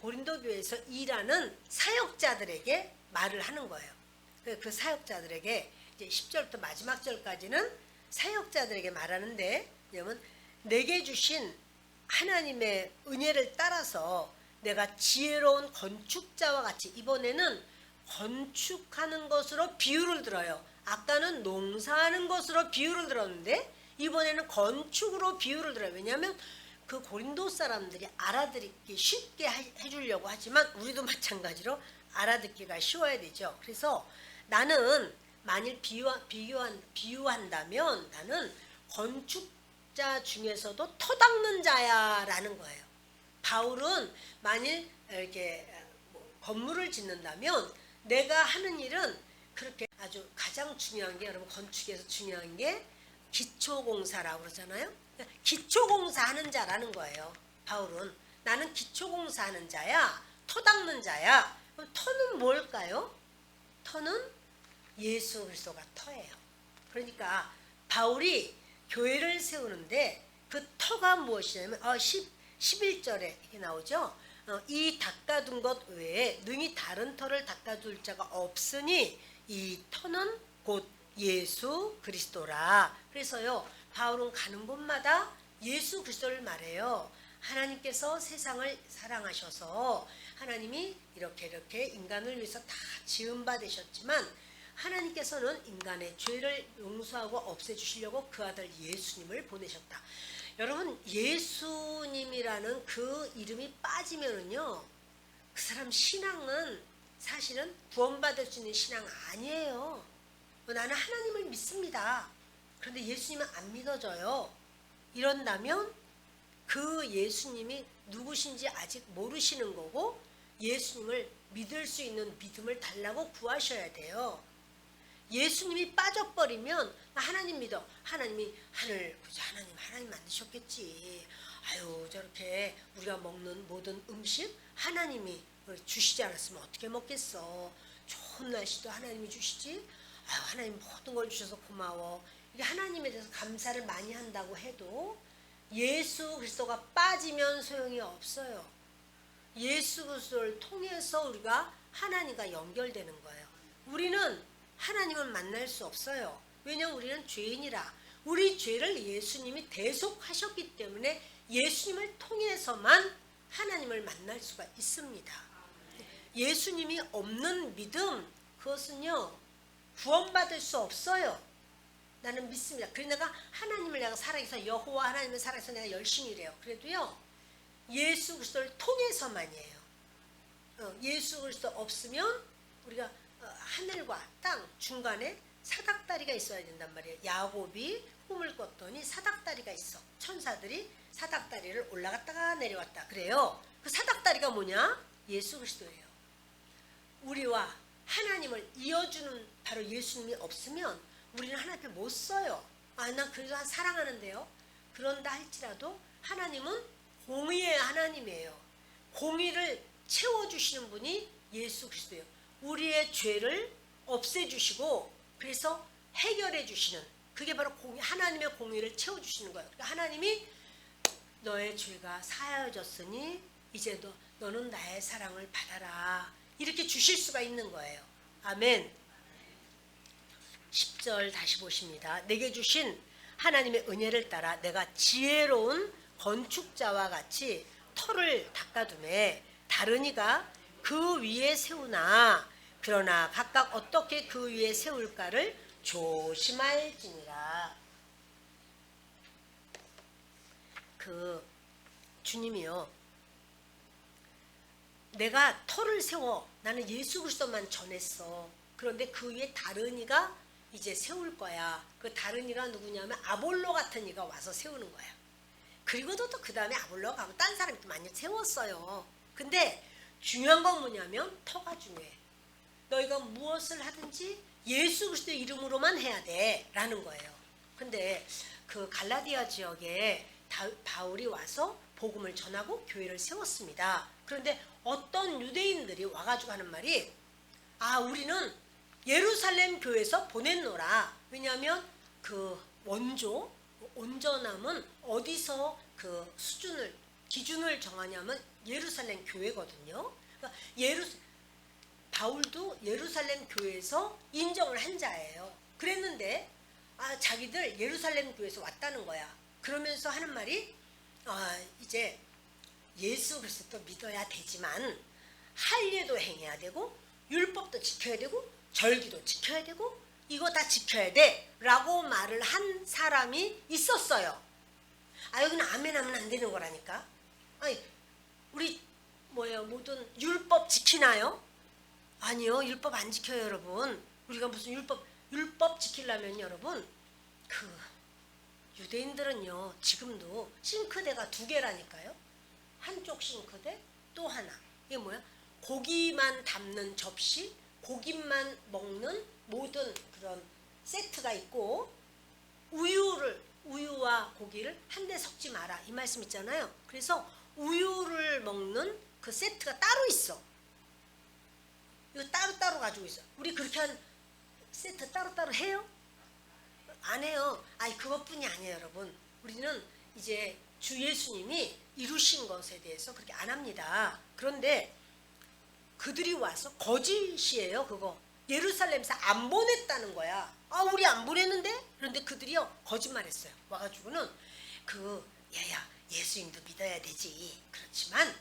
고린도 교회에서 일하는 사역자들에게 말을 하는 거예요. 그 사역자들에게 이제 10절부터 마지막 절까지는 사역자들에게 말하는데, 왜냐면 내게 주신 하나님의 은혜를 따라서 내가 지혜로운 건축자와 같이, 이번에는 건축하는 것으로 비유를 들어요. 아까는 농사하는 것으로 비유를 들었는데 이번에는 건축으로 비유를 들어요. 왜냐하면 그 고린도 사람들이 알아듣기 쉽게 해주려고 하지만 우리도 마찬가지로 알아듣기가 쉬워야 되죠. 그래서 나는 만일 비유한다면 나는 건축자 중에서도 터 닦는 자야 라는 거예요. 바울은 만일 이렇게 건물을 짓는다면 내가 하는 일은 그렇게 아주 가장 중요한 게, 여러분 건축에서 중요한 게 기초공사라고 그러잖아요. 기초공사 하는 자라는 거예요. 바울은 나는 기초공사 하는 자야, 터 닦는 자야. 그럼 터는 뭘까요? 터는 예수 그리스도가 터예요. 그러니까 바울이 교회를 세우는데 그 터가 무엇이냐면 11절에 이렇게 나오죠. 이 닦아둔 것 외에 능히 다른 터를 닦아줄 자가 없으니 이 터는 곧 예수 그리스도라. 그래서요, 바울은 가는 곳마다 예수 그리스도를 말해요. 하나님께서 세상을 사랑하셔서 하나님이 이렇게 인간을 위해서 다 지은 바 되셨지만 하나님께서는 인간의 죄를 용서하고 없애주시려고 그 아들 예수님을 보내셨다. 여러분, 예수님이라는 그 이름이 빠지면은요, 그 사람 신앙은 사실은 구원받을 수 있는 신앙 아니에요. 나는 하나님을 믿습니다. 그런데 예수님은 안 믿어져요. 이런다면 그 예수님이 누구신지 아직 모르시는 거고 예수님을 믿을 수 있는 믿음을 달라고 구하셔야 돼요. 예수님이 빠져버리면 하나님 믿어. 하나님이 하나님 만드셨겠지. 아유, 저렇게 우리가 먹는 모든 음식 하나님이 주시지 않았으면 어떻게 먹겠어. 좋은 날씨도 하나님이 주시지. 아유, 하나님 모든 걸 주셔서 고마워. 이게 하나님에 대해서 감사를 많이 한다고 해도 예수 그리스도가 빠지면 소용이 없어요. 예수 그리스도를 통해서 우리가 하나님과 연결되는 거예요. 우리는 하나님을 만날 수 없어요. 왜냐하면 우리는 죄인이라. 우리 죄를 예수님이 대속하셨기 때문에 예수님을 통해서만 하나님을 만날 수가 있습니다. 예수님이 없는 믿음, 그것은요 구원받을 수 없어요. 나는 믿습니다. 그래서 내가 하나님을 내가 살아계서 여호와 하나님을 살아계서 내가 열심히 일해요. 그래도요 예수 그리스도를 통해서만이에요. 예수 그리스도 없으면 우리가 하늘과 땅 중간에 사닥다리가 있어야 된단 말이에요. 야곱이 꿈을 꿨더니 사닥다리가 있어. 천사들이 사닥다리를 올라갔다가 내려왔다 그래요. 그 사닥다리가 뭐냐? 예수 그리스도예요. 우리와 하나님을 이어주는 바로 예수님이 없으면 우리는 하나님 앞에 못 서요. 난 그래도 사랑하는데요. 그런다 할지라도 하나님은 공의의 하나님이에요. 공의를 채워주시는 분이 예수 그리스도예요. 우리의 죄를 없애주시고 그래서 해결해 주시는, 그게 바로 하나님의 공의를 채워주시는 거예요. 그러니까 하나님이 너의 죄가 사하여졌으니 이제 너는 나의 사랑을 받아라, 이렇게 주실 수가 있는 거예요. 아멘. 10절 다시 보십니다. 내게 주신 하나님의 은혜를 따라 내가 지혜로운 건축자와 같이 터를 닦아두매 다른 이가 그 위에 세우나 그러나 각각 어떻게 그 위에 세울까를 조심할지니라. 주님이요, 내가 터를 세워 나는 예수 그리스도만 전했어. 그런데 그 위에 다른 이가 이제 세울 거야. 그 다른 이가 누구냐면 아볼로 같은 이가 와서 세우는 거야. 그리고도 또 그 다음에 아볼로가 가고 딴 사람이 또 많이 세웠어요. 근데 중요한 건 뭐냐면 터가 중요해. 너희가 무엇을 하든지 예수 그리스도의 이름으로만 해야 돼 라는 거예요. 근데 그 갈라디아 지역에 바울이 와서 복음을 전하고 교회를 세웠습니다. 그런데 어떤 유대인들이 와가지고 하는 말이, 우리는 예루살렘 교회에서 보냈노라. 왜냐하면 그 온전함은 어디서 그 기준을 정하냐면 예루살렘 교회거든요. 그러니까 바울도 예루살렘 교회에서 인정을 한 자예요. 그랬는데 자기들 예루살렘 교회에서 왔다는 거야. 그러면서 하는 말이 이제 예수 그리스도 믿어야 되지만 할례도 행해야 되고 율법도 지켜야 되고 절기도 지켜야 되고 이거 다 지켜야 돼 라고 말을 한 사람이 있었어요. 여기는 아멘 하면 안 되는 거라니까. 우리 모든 율법 지키나요? 아니요, 율법 안 지켜요. 여러분, 우리가 무슨 율법 지키려면 여러분, 유대인들은요 지금도 싱크대가 2개라니까요. 한쪽 싱크대 또 하나, 이게 뭐야? 고기만 담는 접시, 고기만 먹는 모든 그런 세트가 있고, 우유와 고기를 한데 섞지 마라 이 말씀 있잖아요. 그래서 우유를 먹는 그 세트가 따로 있어. 이거 따로 가지고 있어. 우리 그렇게 한 세트 따로 해요? 안 해요. 그것뿐이 아니에요. 여러분, 우리는 이제 주 예수님이 이루신 것에 대해서 그렇게 안 합니다. 그런데 그들이 와서 거짓이에요. 그거 예루살렘에서 안 보냈다는 거야. 우리 안 보냈는데? 그런데 그들이요 거짓말했어요. 와가지고는 예수님도 믿어야 되지. 그렇지만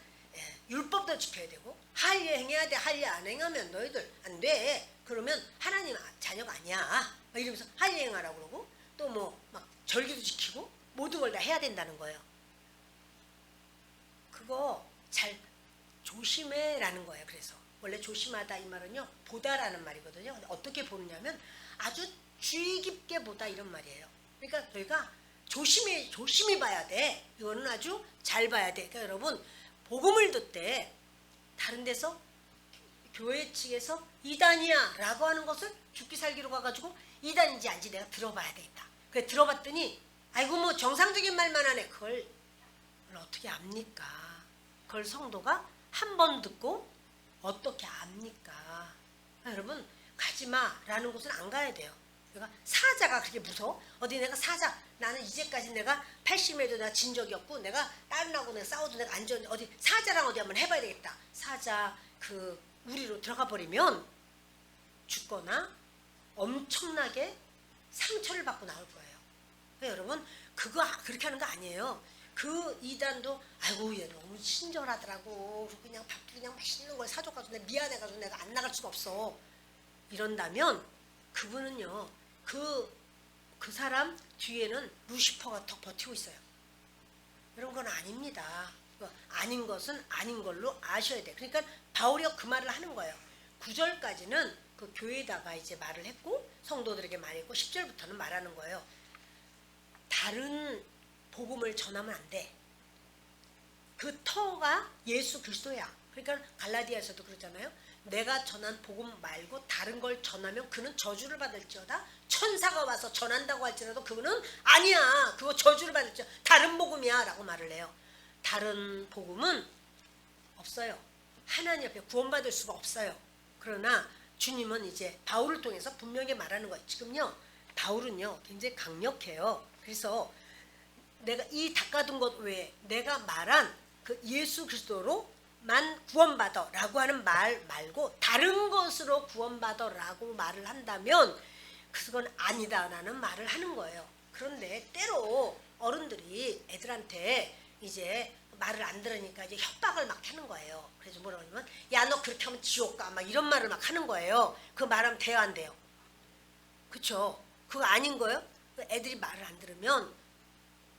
율법도 지켜야 되고 할례 행해야 돼. 할례 안 행하면 너희들 안 돼. 그러면 하나님 자녀가 아니야. 이러면서 할례 행하라고 그러고 또 막 절기도 지키고 모든 걸 다 해야 된다는 거예요. 그거 잘 조심해라는 거예요. 그래서 원래 조심하다 이 말은요 보다라는 말이거든요. 근데 어떻게 보느냐면 아주 주의 깊게 보다 이런 말이에요. 그러니까 저희가 조심히 봐야 돼. 이거는 아주 잘 봐야 돼. 그러니까 여러분, 복음을 듣되 다른 데서 교회 측에서 이단이야 라고 하는 것을 죽기 살기로 가가지고 이단인지 아닌지 내가 들어봐야 되겠다. 그래 들어봤더니 정상적인 말만 하네. 그걸 어떻게 압니까? 그걸 성도가 한 번 듣고 어떻게 압니까? 여러분, 가지마 라는 곳은 안 가야 돼요. 그러니까 사자가 그렇게 무서워? 나는 이제까지 내가 80에도 내가 진 적이 없고 내가 딸하고 내가 싸워도 내가 안 졌는데 사자랑 어디 한번 해봐야 되겠다. 사자 우리로 들어가 버리면 죽거나 엄청나게 상처를 받고 나올 거예요. 그러니까 여러분, 그거 그렇게 하는 거 아니에요. 그 이단도 얘 너무 친절하더라고. 그냥 밥도 그냥 맛있는 걸 사줘가지고 내가 미안해가지고 내가 안 나갈 수가 없어. 이런다면 그분은요, 그 사람 뒤에는 루시퍼가 더 버티고 있어요. 이런 건 아닙니다. 아닌 것은 아닌 걸로 아셔야 돼요. 그러니까 바울이 그 말을 하는 거예요. 9절까지는 그 교회에다가 이제 말을 했고 성도들에게 말했고 10절부터는 말하는 거예요. 다른 복음을 전하면 안 돼. 그 터가 예수 그리스도야. 그러니까 갈라디아에서도 그러잖아요. 내가 전한 복음 말고 다른 걸 전하면 그는 저주를 받을지어다. 천사가 와서 전한다고 할지라도 그거는 아니야. 그거 저주를 받을지어다. 다른 복음이야 라고 말을 해요. 다른 복음은 없어요. 하나님 앞에 구원받을 수가 없어요. 그러나 주님은 이제 바울을 통해서 분명히 말하는 거예요. 지금요 바울은요 굉장히 강력해요. 그래서 내가 이 닦아둔 것 외에 내가 말한 그 예수 그리스도로만 구원받아 라고 하는 말 말고 다른 것으로 구원받아 라고 말을 한다면 그건 아니다 라는 말을 하는 거예요. 그런데 때로 어른들이 애들한테 이제 말을 안 들으니까 이제 협박을 막 하는 거예요. 그래서 뭐라고 하냐면 야 너 그렇게 하면 지옥 가 막 이런 말을 막 하는 거예요. 그 말하면 돼요 안 돼요? 그쵸? 그거 아닌 거예요? 애들이 말을 안 들으면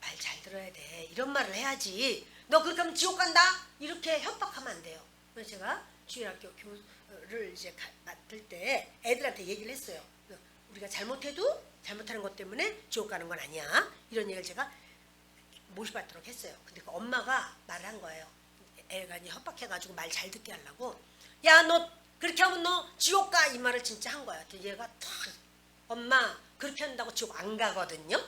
말 잘 들어야 돼. 이런 말을 해야지. 너 그렇게 하면 지옥 간다? 이렇게 협박하면 안 돼요. 그래서 제가 주일학교 교를 이제 맡을 때 애들한테 얘기를 했어요. 우리가 잘못해도 잘못하는 것 때문에 지옥 가는 건 아니야. 이런 얘기를 제가 모시받도록 했어요. 근데 그 엄마가 말을 한 거예요. 애가 이제 협박해가지고 말 잘 듣게 하려고. 야, 너 그렇게 하면 너 지옥 가! 이 말을 진짜 한 거야. 얘가 탁, 엄마 그렇게 한다고 지옥 안 가거든요.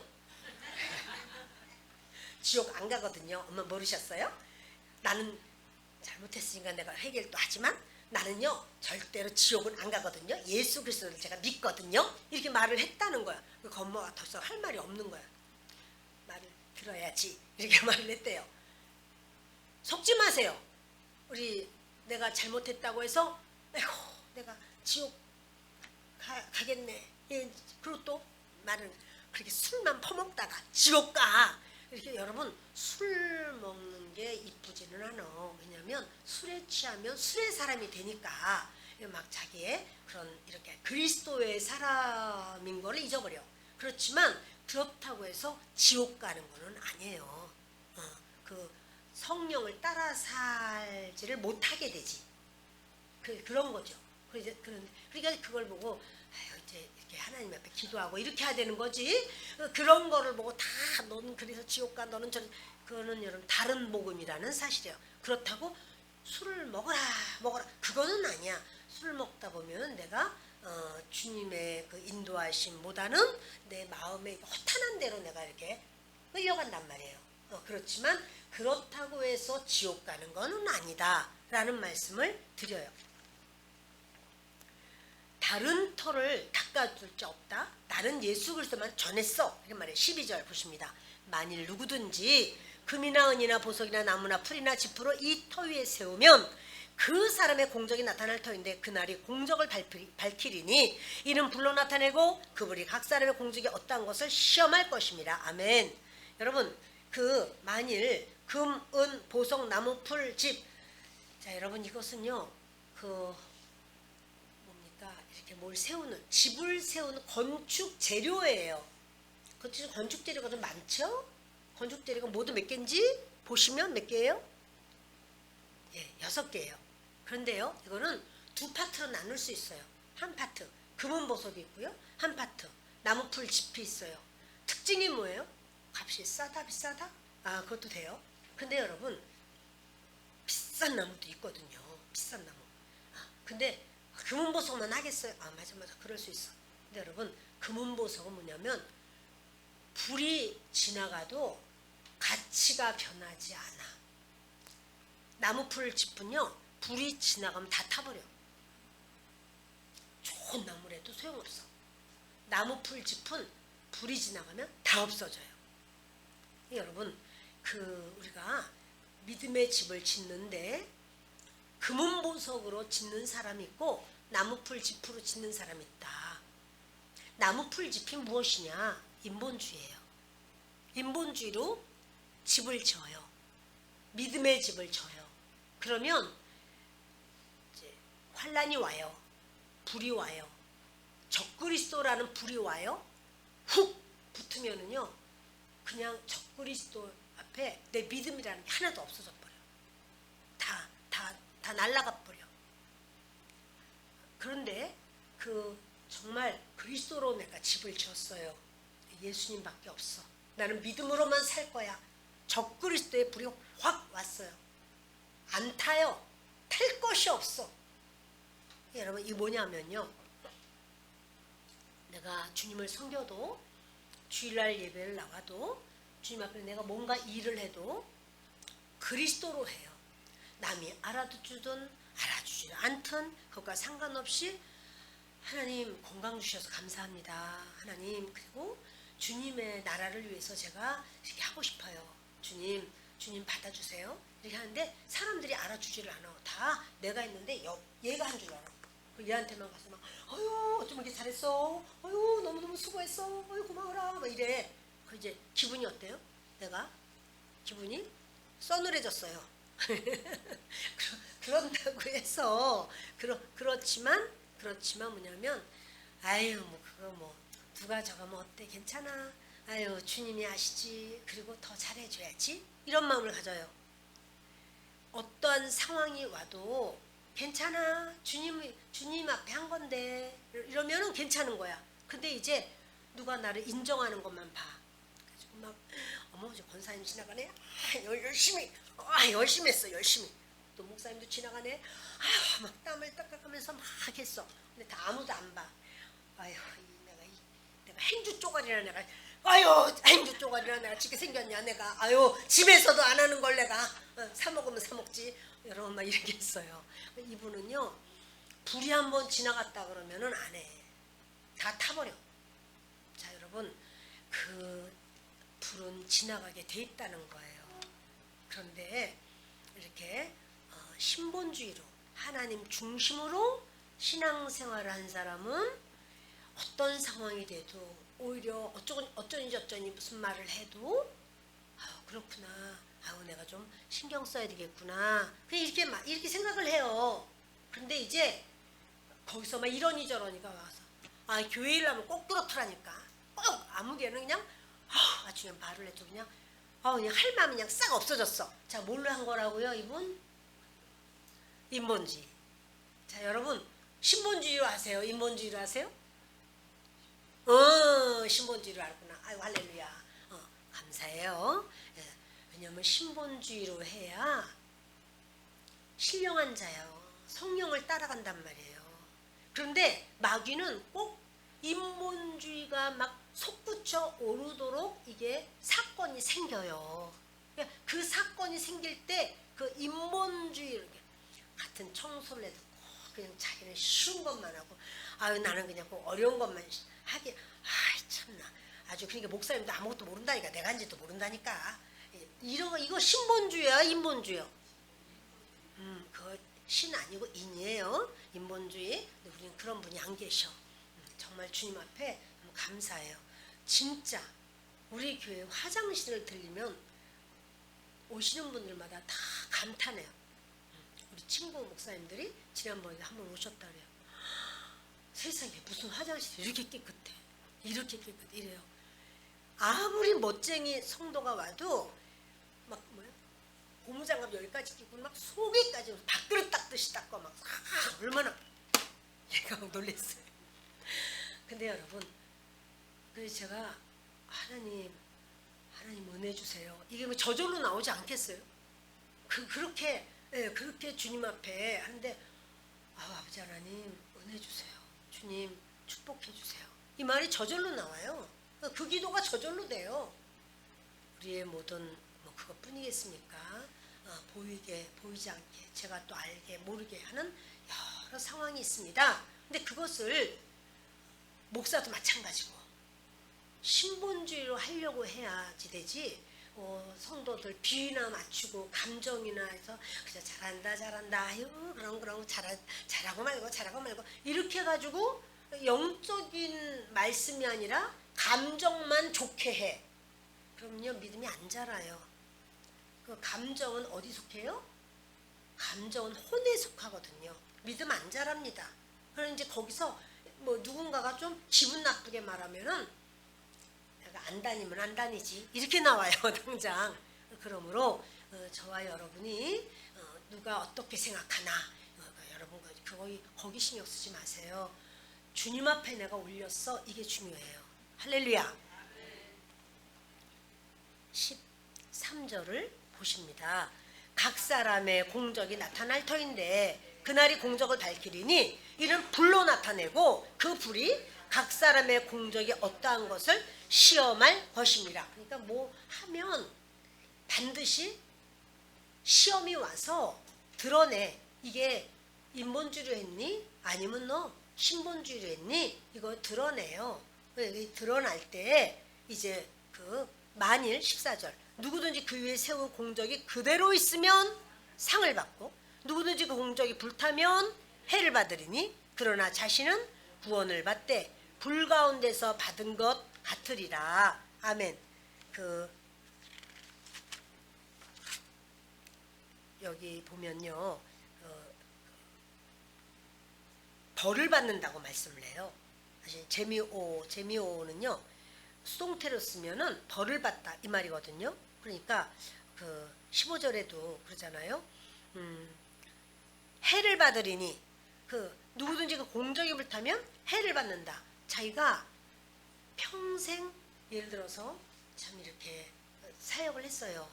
지옥 안 가거든요. 엄마 모르셨어요? 나는 잘못했으니까 내가 회개를 또 하지만 나는요 절대로 지옥은 안 가거든요. 예수 그리스도를 제가 믿거든요. 이렇게 말을 했다는 거야. 그 엄마가 더 이상 할 말이 없는 거야. 말을 들어야지 이렇게 말을 했대요. 속지 마세요. 우리 내가 잘못했다고 해서 에휴 내가 지옥 가겠네. 그리고 또 말은 그렇게 술만 퍼먹다가 지옥 가. 이렇게 여러분 술 먹는 게 이쁘지는 않아. 왜냐면 술에 취하면 술의 사람이 되니까 막 자기의 그런 이렇게 그리스도의 사람인 거를 잊어버려. 그렇지만 그렇다고 해서 지옥 가는 거는 아니에요. 그 성령을 따라 살지를 못하게 되지. 그런 거죠. 그러니까 그걸 보고 아유, 이제 이렇게 하나님 앞에 기도하고 이렇게 해야 되는 거지. 그런 거를 보고 다 너는 그래서 지옥 가 너는 그거는 여러분 다른 복음이라는 사실이에요. 그렇다고 술을 먹어라 그거는 아니야. 술을 먹다 보면 내가 주님의 그 인도하심보다는 내 마음의 허탄한 대로 내가 이렇게 끌려간단 말이에요. 그렇지만 그렇다고 해서 지옥 가는 거는 아니다 라는 말씀을 드려요. 다른 터를 닦아줄 자 없다. 나는 예수 그리스도만 전했어. 이런 말이에요. 12절 보십니다. 만일 누구든지 금이나 은이나 보석이나 나무나 풀이나 지푸로 이 터 위에 세우면 그 사람의 공적이 나타날 터인데 그날이 공적을 밝히리니 이는 불로 나타내고 그분이 각 사람의 공적이 어떠한 것을 시험할 것입니다. 아멘. 여러분 만일 금, 은, 보석, 나무, 풀, 집. 자 여러분 이것은요 이렇게 뭘 세우는 집을 세우는 건축 재료예요. 건축 재료가 좀 많죠? 건축 재료가 모두 몇 개인지 보시면 몇 개예요? 예, 6개예요. 그런데요, 이거는 두 파트로 나눌 수 있어요. 한 파트 금은 보석이 있고요, 한 파트 나무풀 짚이 있어요. 특징이 뭐예요? 값이 싸다 비싸다? 그것도 돼요. 근데 여러분 비싼 나무도 있거든요. 비싼 나무. 근데 금은보석만 하겠어요? 맞아 그럴 수 있어. 근데 여러분 금은보석은 뭐냐면 불이 지나가도 가치가 변하지 않아. 나무풀 짚은요 불이 지나가면 다 타버려. 좋은 나무래도 소용없어. 나무풀 짚은 불이 지나가면 다 없어져요. 여러분 우리가 믿음의 집을 짓는데 금은보석으로 짓는 사람이 있고 나무풀 짚으로 짓는 사람이 있다. 나무풀 짚이 무엇이냐? 인본주의예요. 인본주의로 집을 지어요. 믿음의 집을 지어요. 그러면 이제 환란이 와요. 불이 와요. 적그리스도라는 불이 와요. 훅 붙으면은요, 그냥 적그리스도 앞에 내 믿음이라는 게 하나도 없어져 버려. 다 날아가 버려. 그런데 정말 그리스도로 내가 집을 지었어요. 예수님밖에 없어. 나는 믿음으로만 살 거야. 적그리스도의 불이 확 왔어요. 안 타요. 탈 것이 없어. 여러분, 이게 뭐냐면요, 내가 주님을 섬겨도, 주일날 예배를 나와도, 주님 앞에 내가 뭔가 일을 해도 그리스도로 해요. 남이 알아주든 알아주지 않든 그것과 상관없이 하나님 건강 주셔서 감사합니다. 하나님, 그리고 주님의 나라를 위해서 제가 이렇게 하고 싶어요. 주님 받아주세요. 이렇게 하는데 사람들이 알아주지를 않아. 다 내가 했는데 얘가 한 줄 알아. 얘한테만 가서 막 어휴 어쩜 이렇게 잘했어. 어휴 너무너무 수고했어. 어휴 고마워라. 막 이래. 그 이제 기분이 어때요? 내가 기분이 서늘해졌어요. 그런다고 해서 그렇지만 뭐냐면 아유 뭐 그거 뭐 누가 저거 뭐 어때 괜찮아. 아유 주님이 아시지. 그리고 더 잘해줘야지. 이런 마음을 가져요. 어떠한 상황이 와도 괜찮아. 주님 앞에 한 건데 이러면은 괜찮은 거야. 근데 이제 누가 나를 인정하는 것만 봐. 그래가지고 막 어머 저 권사님 지나가네. 열심히 했어. 열심히. 또 목사님도 지나가네. 아유 막 땀을 닦아가면서 막 했어. 근데 다 아무도 안 봐. 아유 내가 행주 쪼가리라 내가. 아유 행주 쪼가리라 내가 지게 생겼냐 내가. 아유 집에서도 안 하는 걸 내가 사 먹으면 사 먹지. 여러분 막 이렇게 했어요. 이분은요 불이 한번 지나갔다 그러면은 안 해. 다 타버려. 자 여러분 그 불은 지나가게 돼 있다는 거예요. 그런데 이렇게 신본주의로 하나님 중심으로 신앙생활을 한 사람은 어떤 상황이 돼도 오히려 어쩌니 무슨 말을 해도 아유 그렇구나. 아유 내가 좀 신경 써야 되겠구나. 그냥 이렇게 생각을 해요. 근데 이제 거기서 막 이러니저러니가 와서 교회를 하면 꼭 그렇더라니까. 꼭 아무개는 그냥 아주 그냥 말을 해도 그냥 할 마음이 그냥 싹 없어졌어. 자 뭘로 한 거라고요 이분? 인본주의. 자 여러분 신본주의로 하세요? 인본주의로 하세요? 신본주의로 알구나. 아유 할렐루야. 감사해요. 예, 왜냐면 신본주의로 해야 신령한 자요. 성령을 따라간단 말이에요. 그런데 마귀는 꼭 인본주의가 막 솟구쳐 오르도록 이게 사건이 생겨요. 그 사건이 생길 때 그 인본주의 같은 청소를 해도 꼭 그냥 자기는 쉬운 것만 하고 아유 나는 그냥 꼭 어려운 것만 하게. 아이 참나. 아주 그러니까 목사님도 아무것도 모른다니까. 내가 한지도 모른다니까. 이거 신본주의야 인본주의요? 그거 신 아니고 인이에요. 인본주의. 근데 우리는 그런 분이 안 계셔. 정말 주님 앞에 너무 감사해요. 진짜 우리 교회 화장실을 들리면 오시는 분들마다 다 감탄해요. 우리 친구 목사님들이 지난번에 한번 오셨다 그래요. 세상에 무슨 화장실이 이렇게 깨끗해. 이렇게 깨끗해. 이래요. 아무리 멋쟁이 성도가 와도 막 고무장갑 여기까지 끼고 막 속에까지 밥그릇 닦듯이 닦고 막 얼마나 얘가 놀랬어요. 근데 여러분 그래서 제가 하나님 은혜 주세요. 이게 뭐 저절로 나오지 않겠어요? 그렇게 주님 앞에 하는데 아버지 하나님 은혜 주세요. 주님 축복해 주세요. 이 말이 저절로 나와요. 그 기도가 저절로 돼요. 우리의 모든 그것뿐이겠습니까? 보이지 않게 제가 또 알게 모르게 하는 여러 상황이 있습니다. 근데 그것을 목사도 마찬가지고 신본주의로 하려고 해야지 되지. 성도들 비위나 맞추고 감정이나 해서 그냥 잘한다 아유 그럼 잘하고 말고 이렇게 해가지고 영적인 말씀이 아니라 감정만 좋게 해. 그럼요 믿음이 안 자라요. 그 감정은 어디 속해요? 감정은 혼에 속하거든요. 믿음 안 자랍니다. 그럼 이제 거기서 뭐 누군가가 좀 기분 나쁘게 말하면은 내가 안 다니면 안 다니지 이렇게 나와요 당장. 그러므로 저와 여러분이 누가 어떻게 생각하나 여러분 거기 신경 쓰지 마세요. 주님 앞에 내가 올렸어 이게 중요해요. 할렐루야. 13절을 보십니다. 각 사람의 공적이 나타날 터인데 그날이 공적을 밝히리니 이는 불로 나타내고 그 불이 각 사람의 공적이 어떠한 것을 시험할 것입니다. 그러니까 뭐 하면 반드시 시험이 와서 드러내. 이게 인본주의로 했니? 아니면 너 신본주의로 했니? 이거 드러내요. 드러날 때 이제 그 만일 14절 누구든지 그 위에 세운 공적이 그대로 있으면 상을 받고 누구든지 그 공적이 불타면 해를 받으리니 그러나 자신은 구원을 받되 불 가운데서 받은 것 같으리라. 아멘. 여기 보면요 벌을 받는다고 말씀을 해요. 사실 재미오는요 수동태로 쓰면은 벌을 받다 이 말이거든요. 그러니까 그 15절에도 그러잖아요. 해를 받으리니 그 누구든지 그 공적이 불타면 해를 받는다. 자기가 평생 예를 들어서 참 이렇게 사역을 했어요.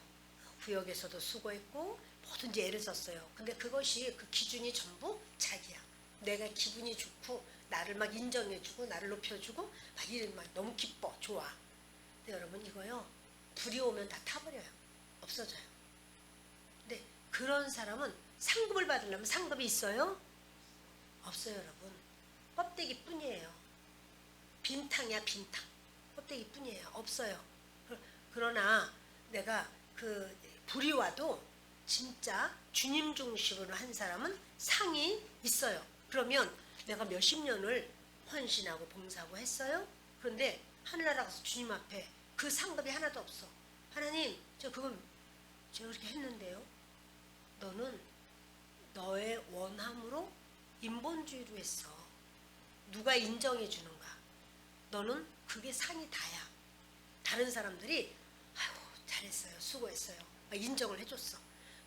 구역에서도 수고했고 뭐든지 애를 썼어요. 근데 그것이 그 기준이 전부 자기야. 내가 기분이 좋고 나를 막 인정해주고 나를 높여주고 막 이런 막 너무 기뻐 좋아. 근데 여러분 이거요 불이 오면 다 타버려요. 없어져요. 근데 그런 사람은 상급을 받으려면 상급이 있어요? 없어요 여러분. 껍데기 뿐이에요. 빈탕이야 빈탕. 껍데기 뿐이에요. 없어요. 그러나 내가 그 불이 와도 진짜 주님 중심으로 한 사람은 상이 있어요. 그러면 내가 몇십 년을 헌신하고 봉사하고 했어요. 그런데 하늘나라 가서 주님 앞에 그 상급이 하나도 없어. 하나님 그건 제가 그렇게 했는데요. 너는 너의 원함으로 인본주의로 했어. 누가 인정해 주는가. 너는 그게 상이 다야. 다른 사람들이 아이고 잘했어요 수고했어요 인정을 해줬어.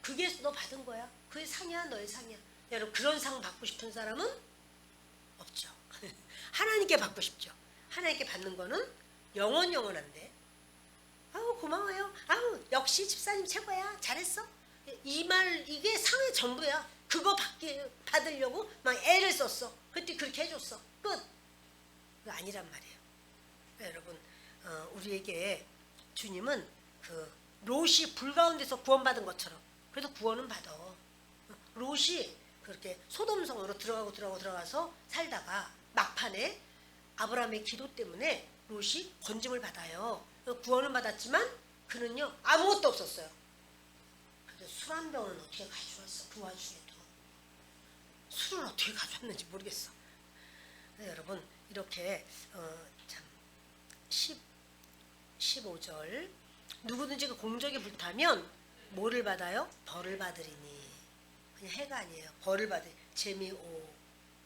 그게 너 받은 거야. 그게 상이야 너의 상이야. 여러분 그런 상 받고 싶은 사람은 없죠. 하나님께 받고 싶죠. 하나님께 받는 거는 영원한데 아우 고마워요. 아우 역시 집사님 최고야. 잘했어. 이 말 이게 상의 전부야. 그거 받으려고 막 애를 썼어. 그때 그렇게 해줬어. 끝. 그거 아니란 말이에요. 여러분 우리에게 주님은 그 롯이 불 가운데서 구원받은 것처럼 그래도 구원은 받아. 롯이 그렇게 소돔성으로 들어가서 살다가 막판에 아브라함의 기도 때문에 롯이 건짐을 받아요. 구원은 받았지만 그는요 아무것도 없었어요. 그래서 술 한 병은 어떻게 가져왔어. 그 와중에도 술을 어떻게 가져왔는지 모르겠어. 여러분 이렇게 참 15절 누구든지 그 공적이 불타면 뭐를 받아요? 벌을 받으리니. 그냥 해가 아니에요. 벌을 받으리.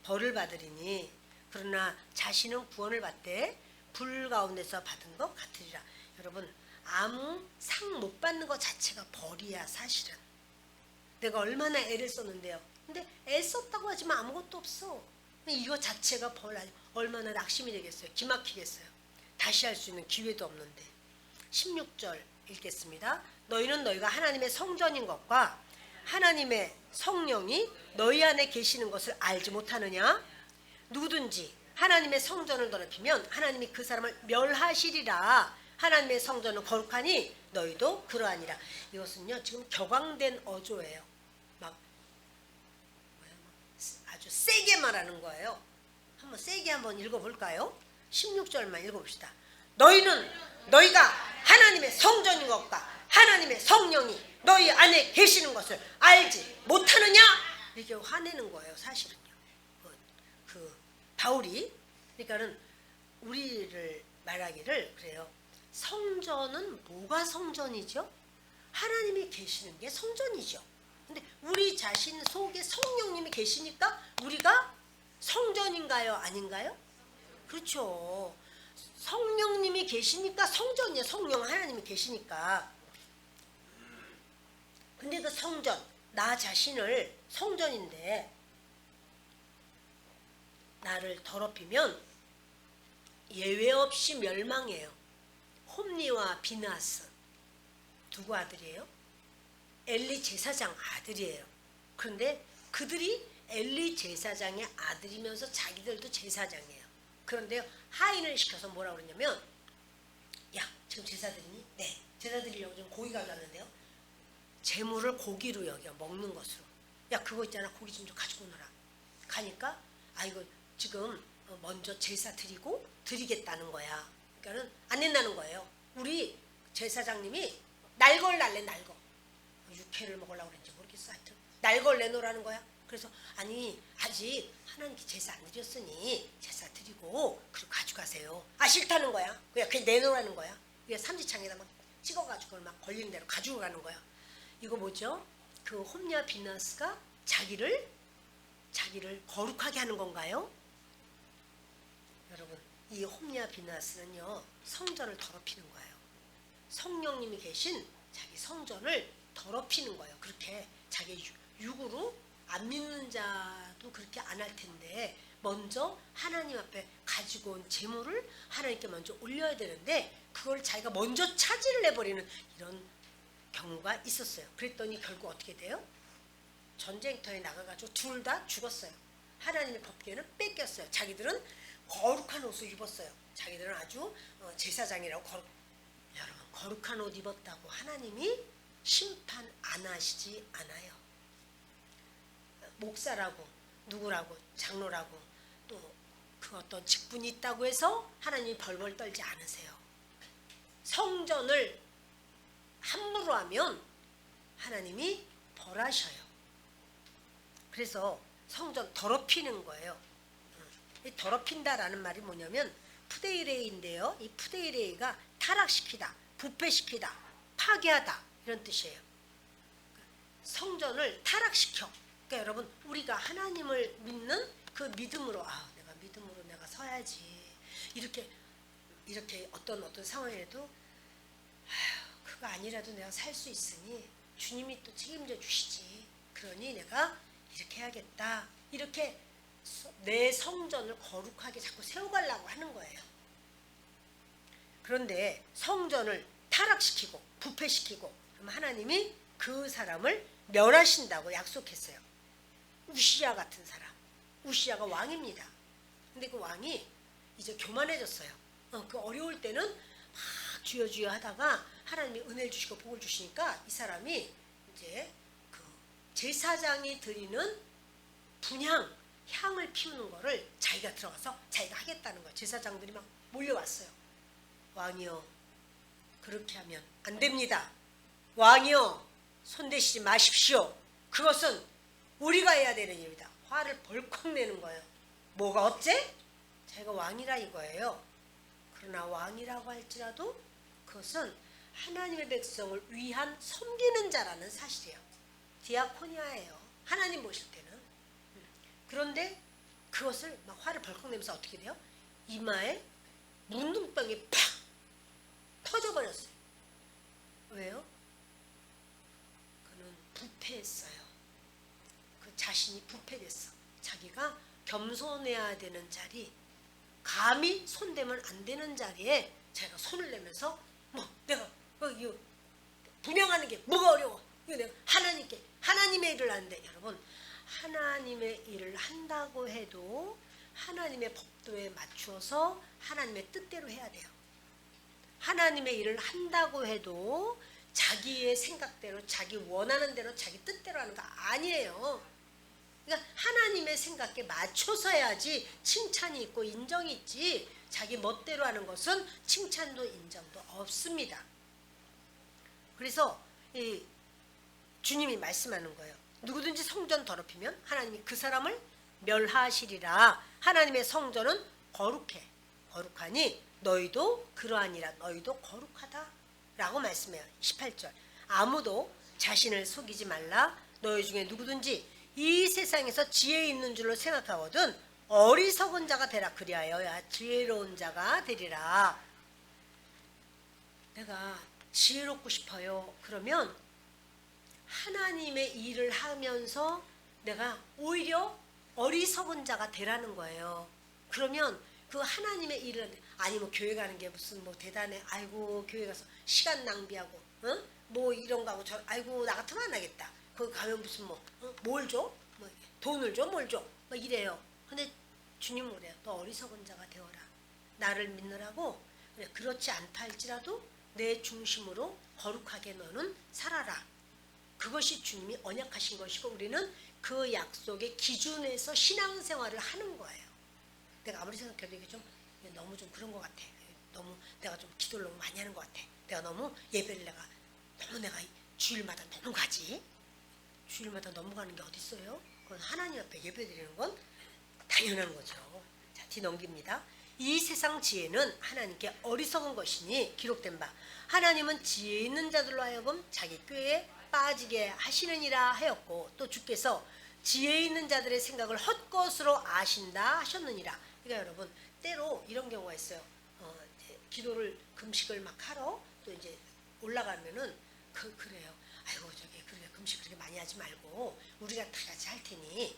벌을 받으리니 그러나 자신은 구원을 받되 불 가운데서 받은 것 같으리라. 여러분 아무 상 못 받는 것 자체가 벌이야. 사실은 내가 얼마나 애를 썼는데요. 근데 애 썼다고 하지만 아무것도 없어. 이거 자체가 벌 아니 얼마나 낙심이 되겠어요. 기막히겠어요. 다시 할 수 있는 기회도 없는데. 16절 읽겠습니다. 너희는 너희가 하나님의 성전인 것과 하나님의 성령이 너희 안에 계시는 것을 알지 못하느냐. 누구든지 하나님의 성전을 더럽히면 하나님이 그 사람을 멸하시리라. 하나님의 성전은 거룩하니 너희도 그러하니라. 이것은요 지금 격앙된 어조예요. 막 아주 세게 말하는 거예요. 한번 세게 한번 읽어볼까요? 16절만 읽어봅시다. 너희가 하나님의 성전인 것과 하나님의 성령이 너희 안에 계시는 것을 알지 못하느냐. 이렇게 화내는 거예요. 사실은요. 그 바울이 그러니까는 우리를 말하기를 그래요. 성전은 뭐가 성전이죠? 하나님이 계시는 게 성전이죠. 근데 우리 자신 속에 성령님이 계시니까 우리가 성전인가요? 아닌가요? 그렇죠. 성령님이 계시니까 성전이에요. 성령 하나님이 계시니까. 근데 그 성전, 나 자신을 성전인데 나를 더럽히면 예외 없이 멸망해요. 홈리와 비나스 누구 아들이에요? 엘리 제사장 아들이에요. 그런데 그들이 엘리 제사장의 아들이면서 자기들도 제사장이에요. 그런데 하인을 시켜서 뭐라고 그러냐면, 야 지금 제사 드리니? 네, 제사 드리려고 지금 고기 가져왔는데요, 재물을 고기로 여겨, 먹는 것으로. 야 그거 있잖아, 고기 좀 가지고 오너라. 가니까 이거 지금 먼저 제사 드리겠다는 거야. 그러니까는 안 낸다는 거예요. 우리 제사장님이 날걸 날래, 날거. 육회를 먹으려고 그랬는지 모르겠어. 하여튼 날걸 내놓으라는 거야. 그래서 아니 아직 하나님께 제사 안 드렸으니 제사 드리고 그리고 가져가세요. 싫다는 거야. 그냥 내놓으라는 거야. 그냥 삼지창에다 막 찍어가지고 그걸 막 걸리는 대로 가지고 가는 거야. 이거 뭐죠? 그 홈리와 비나스가 자기를 거룩하게 하는 건가요? 여러분, 이 홈리와 비나스는요, 성전을 더럽히는 거예요. 성령님이 계신 자기 성전을 더럽히는 거예요. 그렇게 자기 육으로 안 믿는 자도 그렇게 안 할 텐데 먼저 하나님 앞에 가지고 온 재물을 하나님께 먼저 올려야 되는데 그걸 자기가 먼저 차지를 해버리는 이런 경우가 있었어요. 그랬더니 결국 어떻게 돼요? 전쟁터에 나가가지고 둘 다 죽었어요. 하나님의 법궤는 뺏겼어요. 자기들은 거룩한 옷을 입었어요. 자기들은 아주 제사장이라고 여러분, 거룩한 옷 입었다고 하나님이 심판 안 하시지 않아요. 목사라고 누구라고 장로라고 또 그 어떤 직분이 있다고 해서 하나님이 벌벌 떨지 않으세요. 성전을 함부로 하면 하나님이 벌하셔요. 그래서 성전 더럽히는 거예요. 이 더럽힌다라는 말이 뭐냐면 푸데이레이인데요. 이 푸데이레이가 타락시키다, 부패시키다, 파괴하다 이런 뜻이에요. 성전을 타락시켜. 그러니까 여러분, 우리가 하나님을 믿는 그 믿음으로 내가 믿음으로 내가 서야지. 이렇게 어떤 상황에도 그거 아니라도 내가 살 수 있으니 주님이 또 책임져 주시지. 그러니 내가 이렇게 해야겠다. 이렇게 내 성전을 거룩하게 자꾸 세워가려고 하는 거예요. 그런데 성전을 타락시키고 부패시키고 그러면 하나님이 그 사람을 멸하신다고 약속했어요. 우시야 같은 사람. 우시야가 왕입니다. 근데 그 왕이 이제 교만해졌어요. 그 어려울 때는 막 주여 하다가 하나님이 은혜를 주시고 복을 주시니까 이 사람이 이제 그 제사장이 드리는 분향, 향을 피우는 거를 자기가 들어가서 자기가 하겠다는 거예요. 제사장들이 막 몰려왔어요. 왕이여, 그렇게 하면 안 됩니다. 왕이여, 손대시지 마십시오. 그것은 우리가 해야 되는 일이다. 화를 벌컥 내는 거예요. 뭐가 어째? 자기가 왕이라 이거예요. 그러나 왕이라고 할지라도 그것은 하나님의 백성을 위한 섬기는 자라는 사실이에요. 디아코니아예요. 하나님 보실 때는. 그런데 그것을 막 화를 벌컥 내면서 어떻게 돼요? 이마에 문둥병이 팍 터져버렸어요. 왜요? 그는 부패했어요. 그 자신이 부패됐어. 자기가 겸손해야 되는 자리, 감히 손대면 안 되는 자리에 자기가 손을 내면서 내가 이거 분양하는 게 뭐가 어려워? 이거 내가 하나님의 일을 하는데, 여러분, 하나님의 일을 한다고 해도 하나님의 법도에 맞추어서 하나님의 뜻대로 해야 돼요. 하나님의 일을 한다고 해도 자기의 생각대로, 자기 원하는 대로, 자기 뜻대로 하는 거 아니에요. 그러니까 하나님의 생각에 맞춰서 해야지 칭찬이 있고 인정이 있지, 자기 멋대로 하는 것은 칭찬도 인정도 없습니다. 그래서 주님이 말씀하는 거예요. 누구든지 성전 더럽히면 하나님이 그 사람을 멸하시리라. 하나님의 성전은 거룩하니 너희도 그러하니라. 너희도 거룩하다 라고 말씀해요. 18절, 아무도 자신을 속이지 말라. 너희 중에 누구든지 이 세상에서 지혜 있는 줄로 생각하거든 어리석은 자가 되라. 그리하여 야 지혜로운 자가 되리라. 내가 지혜롭고 싶어요. 그러면 하나님의 일을 하면서 내가 오히려 어리석은 자가 되라는 거예요. 그러면 그 하나님의 일을, 아니 뭐 교회 가는 게 무슨 뭐 대단해, 아이고 교회 가서 시간 낭비하고 뭐 이런 거 하고 저, 아이고 나 같으면 안 하겠다. 거기 가면 무슨 뭐 뭘 줘? 뭐 돈을 줘? 뭘 줘? 막 이래요. 근데 주님은 그래요. 너 어리석은 자가 되어라. 나를 믿느라고. 그래, 그렇지 않다 할지라도 내 중심으로 거룩하게 너는 살아라. 그것이 주님이 언약하신 것이고 우리는 그 약속의 기준에서 신앙생활을 하는 거예요. 내가 아무리 생각해도 이게 좀 너무 좀 그런 것 같아. 너무 내가 좀 기도를 너무 많이 하는 것 같아. 내가 너무 예배를 내가 주일마다 너무 가지. 주일마다 넘어가는 게 어디 있어요? 그건 하나님 앞에 예배드리는 건 당연한 거죠. 자, 뒤넘깁니다. 이 세상 지혜는 하나님께 어리석은 것이니 기록된 바 하나님은 지혜 있는 자들로 하여금 자기 꾀에 빠지게 하시느니라 하였고 또 주께서 지혜 있는 자들의 생각을 헛것으로 아신다 하셨느니라. 그러니까 여러분 때로 이런 경우가 있어요. 이제 기도를 금식을 막 하러 또 이제 올라가면은 그래요. 아이고 저기 그래 금식 그렇게 많이 하지 말고 우리가 다 같이 할 테니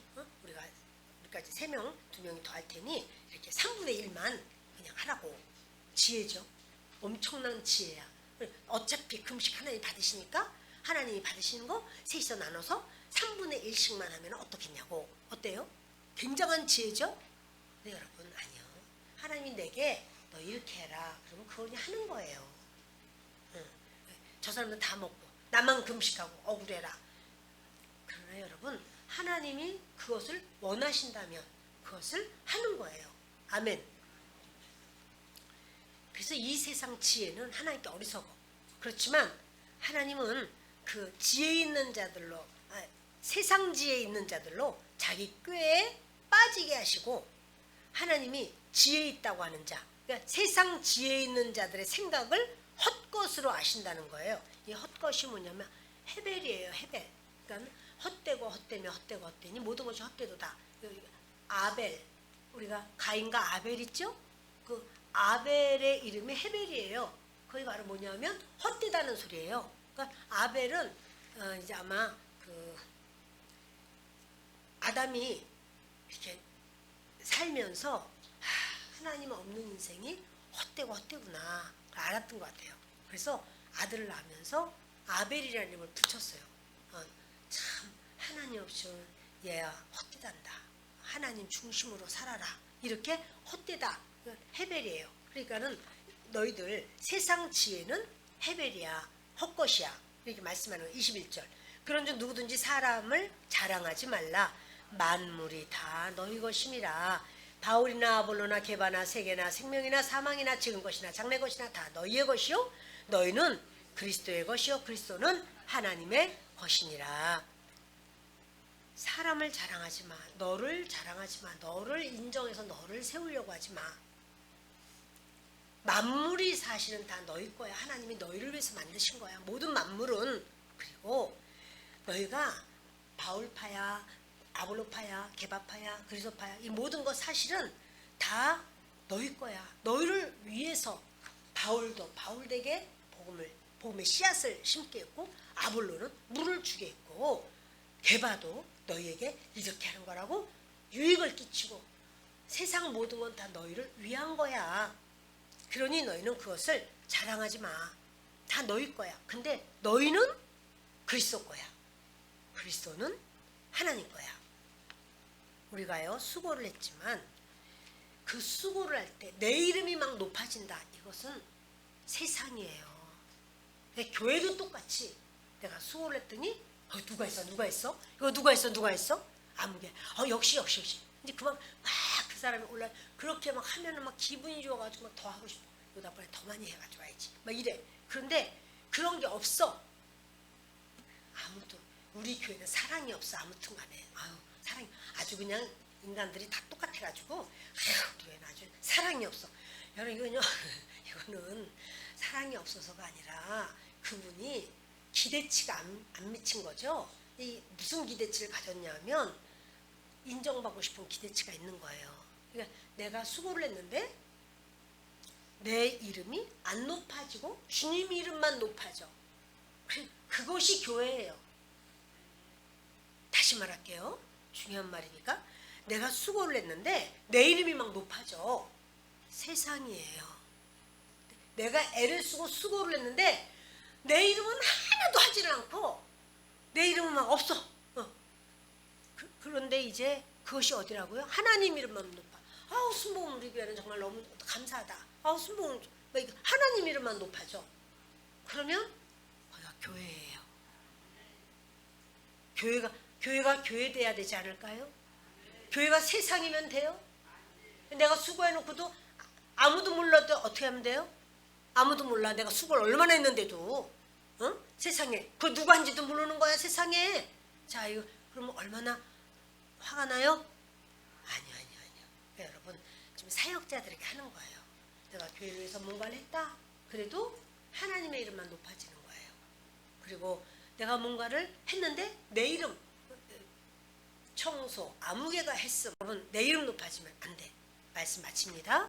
우리까지 3명 2명이 더 할 테니 이렇게 3분의 1만 그냥 하라고. 지혜죠. 엄청난 지혜야. 어차피 금식 하나님 받으시니까 하나님이 받으시는 거 셋이서 나눠서 3분의 1씩만 하면 어떻겠냐고. 어때요? 굉장한 지혜죠? 네 여러분 아니요. 하나님이 내게 너 이렇게 해라. 그러면 그걸 그냥 하는 거예요. 저 사람은 다 먹고 나만 금식하고 억울해라. 그러나 여러분 하나님이 그것을 원하신다면 그것을 하는 거예요. 아멘. 그래서 이 세상 지혜는 하나님께 어리석어. 그렇지만 하나님은 그 지혜 있는 자들로 세상 지혜 있는 자들로 자기 꾀에 빠지게 하시고 하나님이 지혜 있다고 하는 자, 그러니까 세상 지혜 있는 자들의 생각을 헛것으로 아신다는 거예요. 이 헛것이 뭐냐면 헤벨이에요. 헤벨. 그러니까 헛되고 헛되며 헛되고 헛되니 모든 것이 헛되도다. 아벨, 우리가 가인과 아벨 있죠? 그 아벨의 이름이 헤벨이에요. 그게 바로 뭐냐면 헛되다는 소리예요. 그러니까 아벨은 이제 아마 그 아담이 이렇게 살면서 하나님 없는 인생이 헛되고 헛되구나 알았던 것 같아요. 그래서 아들을 낳으면서 아벨이라는 이름을 붙였어요. 참 하나님 없이는 얘야 헛되단다. 하나님 중심으로 살아라. 이렇게 헛되다. 헤벨이에요. 그러니까는 너희들 세상 지혜는 헤벨이야. 헛것이야. 이렇게 말씀하는 21절. 그런즉 누구든지 사람을 자랑하지 말라. 만물이 다 너희 것임이라. 바울이나 아볼로나 게바나 세계나 생명이나 사망이나 지은 것이나 장래 것이나 다 너희의 것이요 너희는 그리스도의 것이요 그리스도는 하나님의 것이니라. 사람을 자랑하지 마. 너를 자랑하지 마. 너를 인정해서 너를 세우려고 하지 마. 만물이 사실은 다 너희 거야. 하나님이 너희를 위해서 만드신 거야. 모든 만물은. 그리고 너희가 바울파야 아볼로파야 게바파야 그리스도파야 이 모든 것 사실은 다 너희 거야. 너희를 위해서 바울도 바울에게 복음의 씨앗을 심게 했고 아볼로는 물을 주게 했고 게바도 너희에게 이렇게 하는 거라고 유익을 끼치고 세상 모든 건 다 너희를 위한 거야. 그러니 너희는 그것을 자랑하지 마. 다 너희 거야. 근데 너희는 그리스도 거야. 그리스도는 하나님 거야. 우리가요 수고를 했지만 그 수고를 할 때 내 이름이 막 높아진다. 이것은 세상이에요. 내 교회도 똑같이 내가 수고를 했더니 누가 했어? 이거 누가 했어? 아무게 역시 이제 그만 막 그 사람이 올라 그렇게 막 하면은 막 기분이 좋아가지고 막 더 하고 싶어. 이거 나번에 더 많이 해가지고 와야지 막 이래. 그런데 그런 게 없어. 아무도 우리 교회는 사랑이 없어. 아무튼 간에 사랑이 아주 그냥 인간들이 다 똑같아가지고 우리 교회는 아주 사랑이 없어. 여러분 이거는 사랑이 없어서가 아니라 그분이 기대치가 안 미친 거죠. 이 무슨 기대치를 가졌냐면 인정받고 싶은 기대치가 있는 거예요. 그러니까 내가 수고를 했는데 내 이름이 안 높아지고 주님 이름만 높아져. 그것이 교회예요. 다시 말할게요. 중요한 말이니까. 내가 수고를 했는데 내 이름이 막 높아져. 세상이에요. 내가 애를 쓰고 수고를 했는데 내 이름은 하나도 하지를 않고 내 이름은 막 없어. 그런데 이제 그것이 어디라고요? 하나님 이름만 높아. 아우 순복음 우리 교회는 정말 너무 감사하다. 아우 순복음 하나님 이름만 높아져. 그러면 거기가 교회예요. 교회가 교회 돼야 되지 않을까요? 교회가 세상이면 돼요? 내가 수고해놓고도 아무도 몰라도 어떻게 하면 돼요? 아무도 몰라. 내가 수고를 얼마나 했는데도 세상에 그 누가 한지도 모르는 거야 세상에. 자 이거 그러면 얼마나 화가 나요? 아니요. 여러분 지금 사역자들에게 하는 거예요. 내가 교회에서 뭔가를 했다. 그래도 하나님의 이름만 높아지는 거예요. 그리고 내가 뭔가를 했는데 내 이름 청소 아무개가 했음. 여러분 내 이름 높아지면 안 돼. 말씀 마칩니다.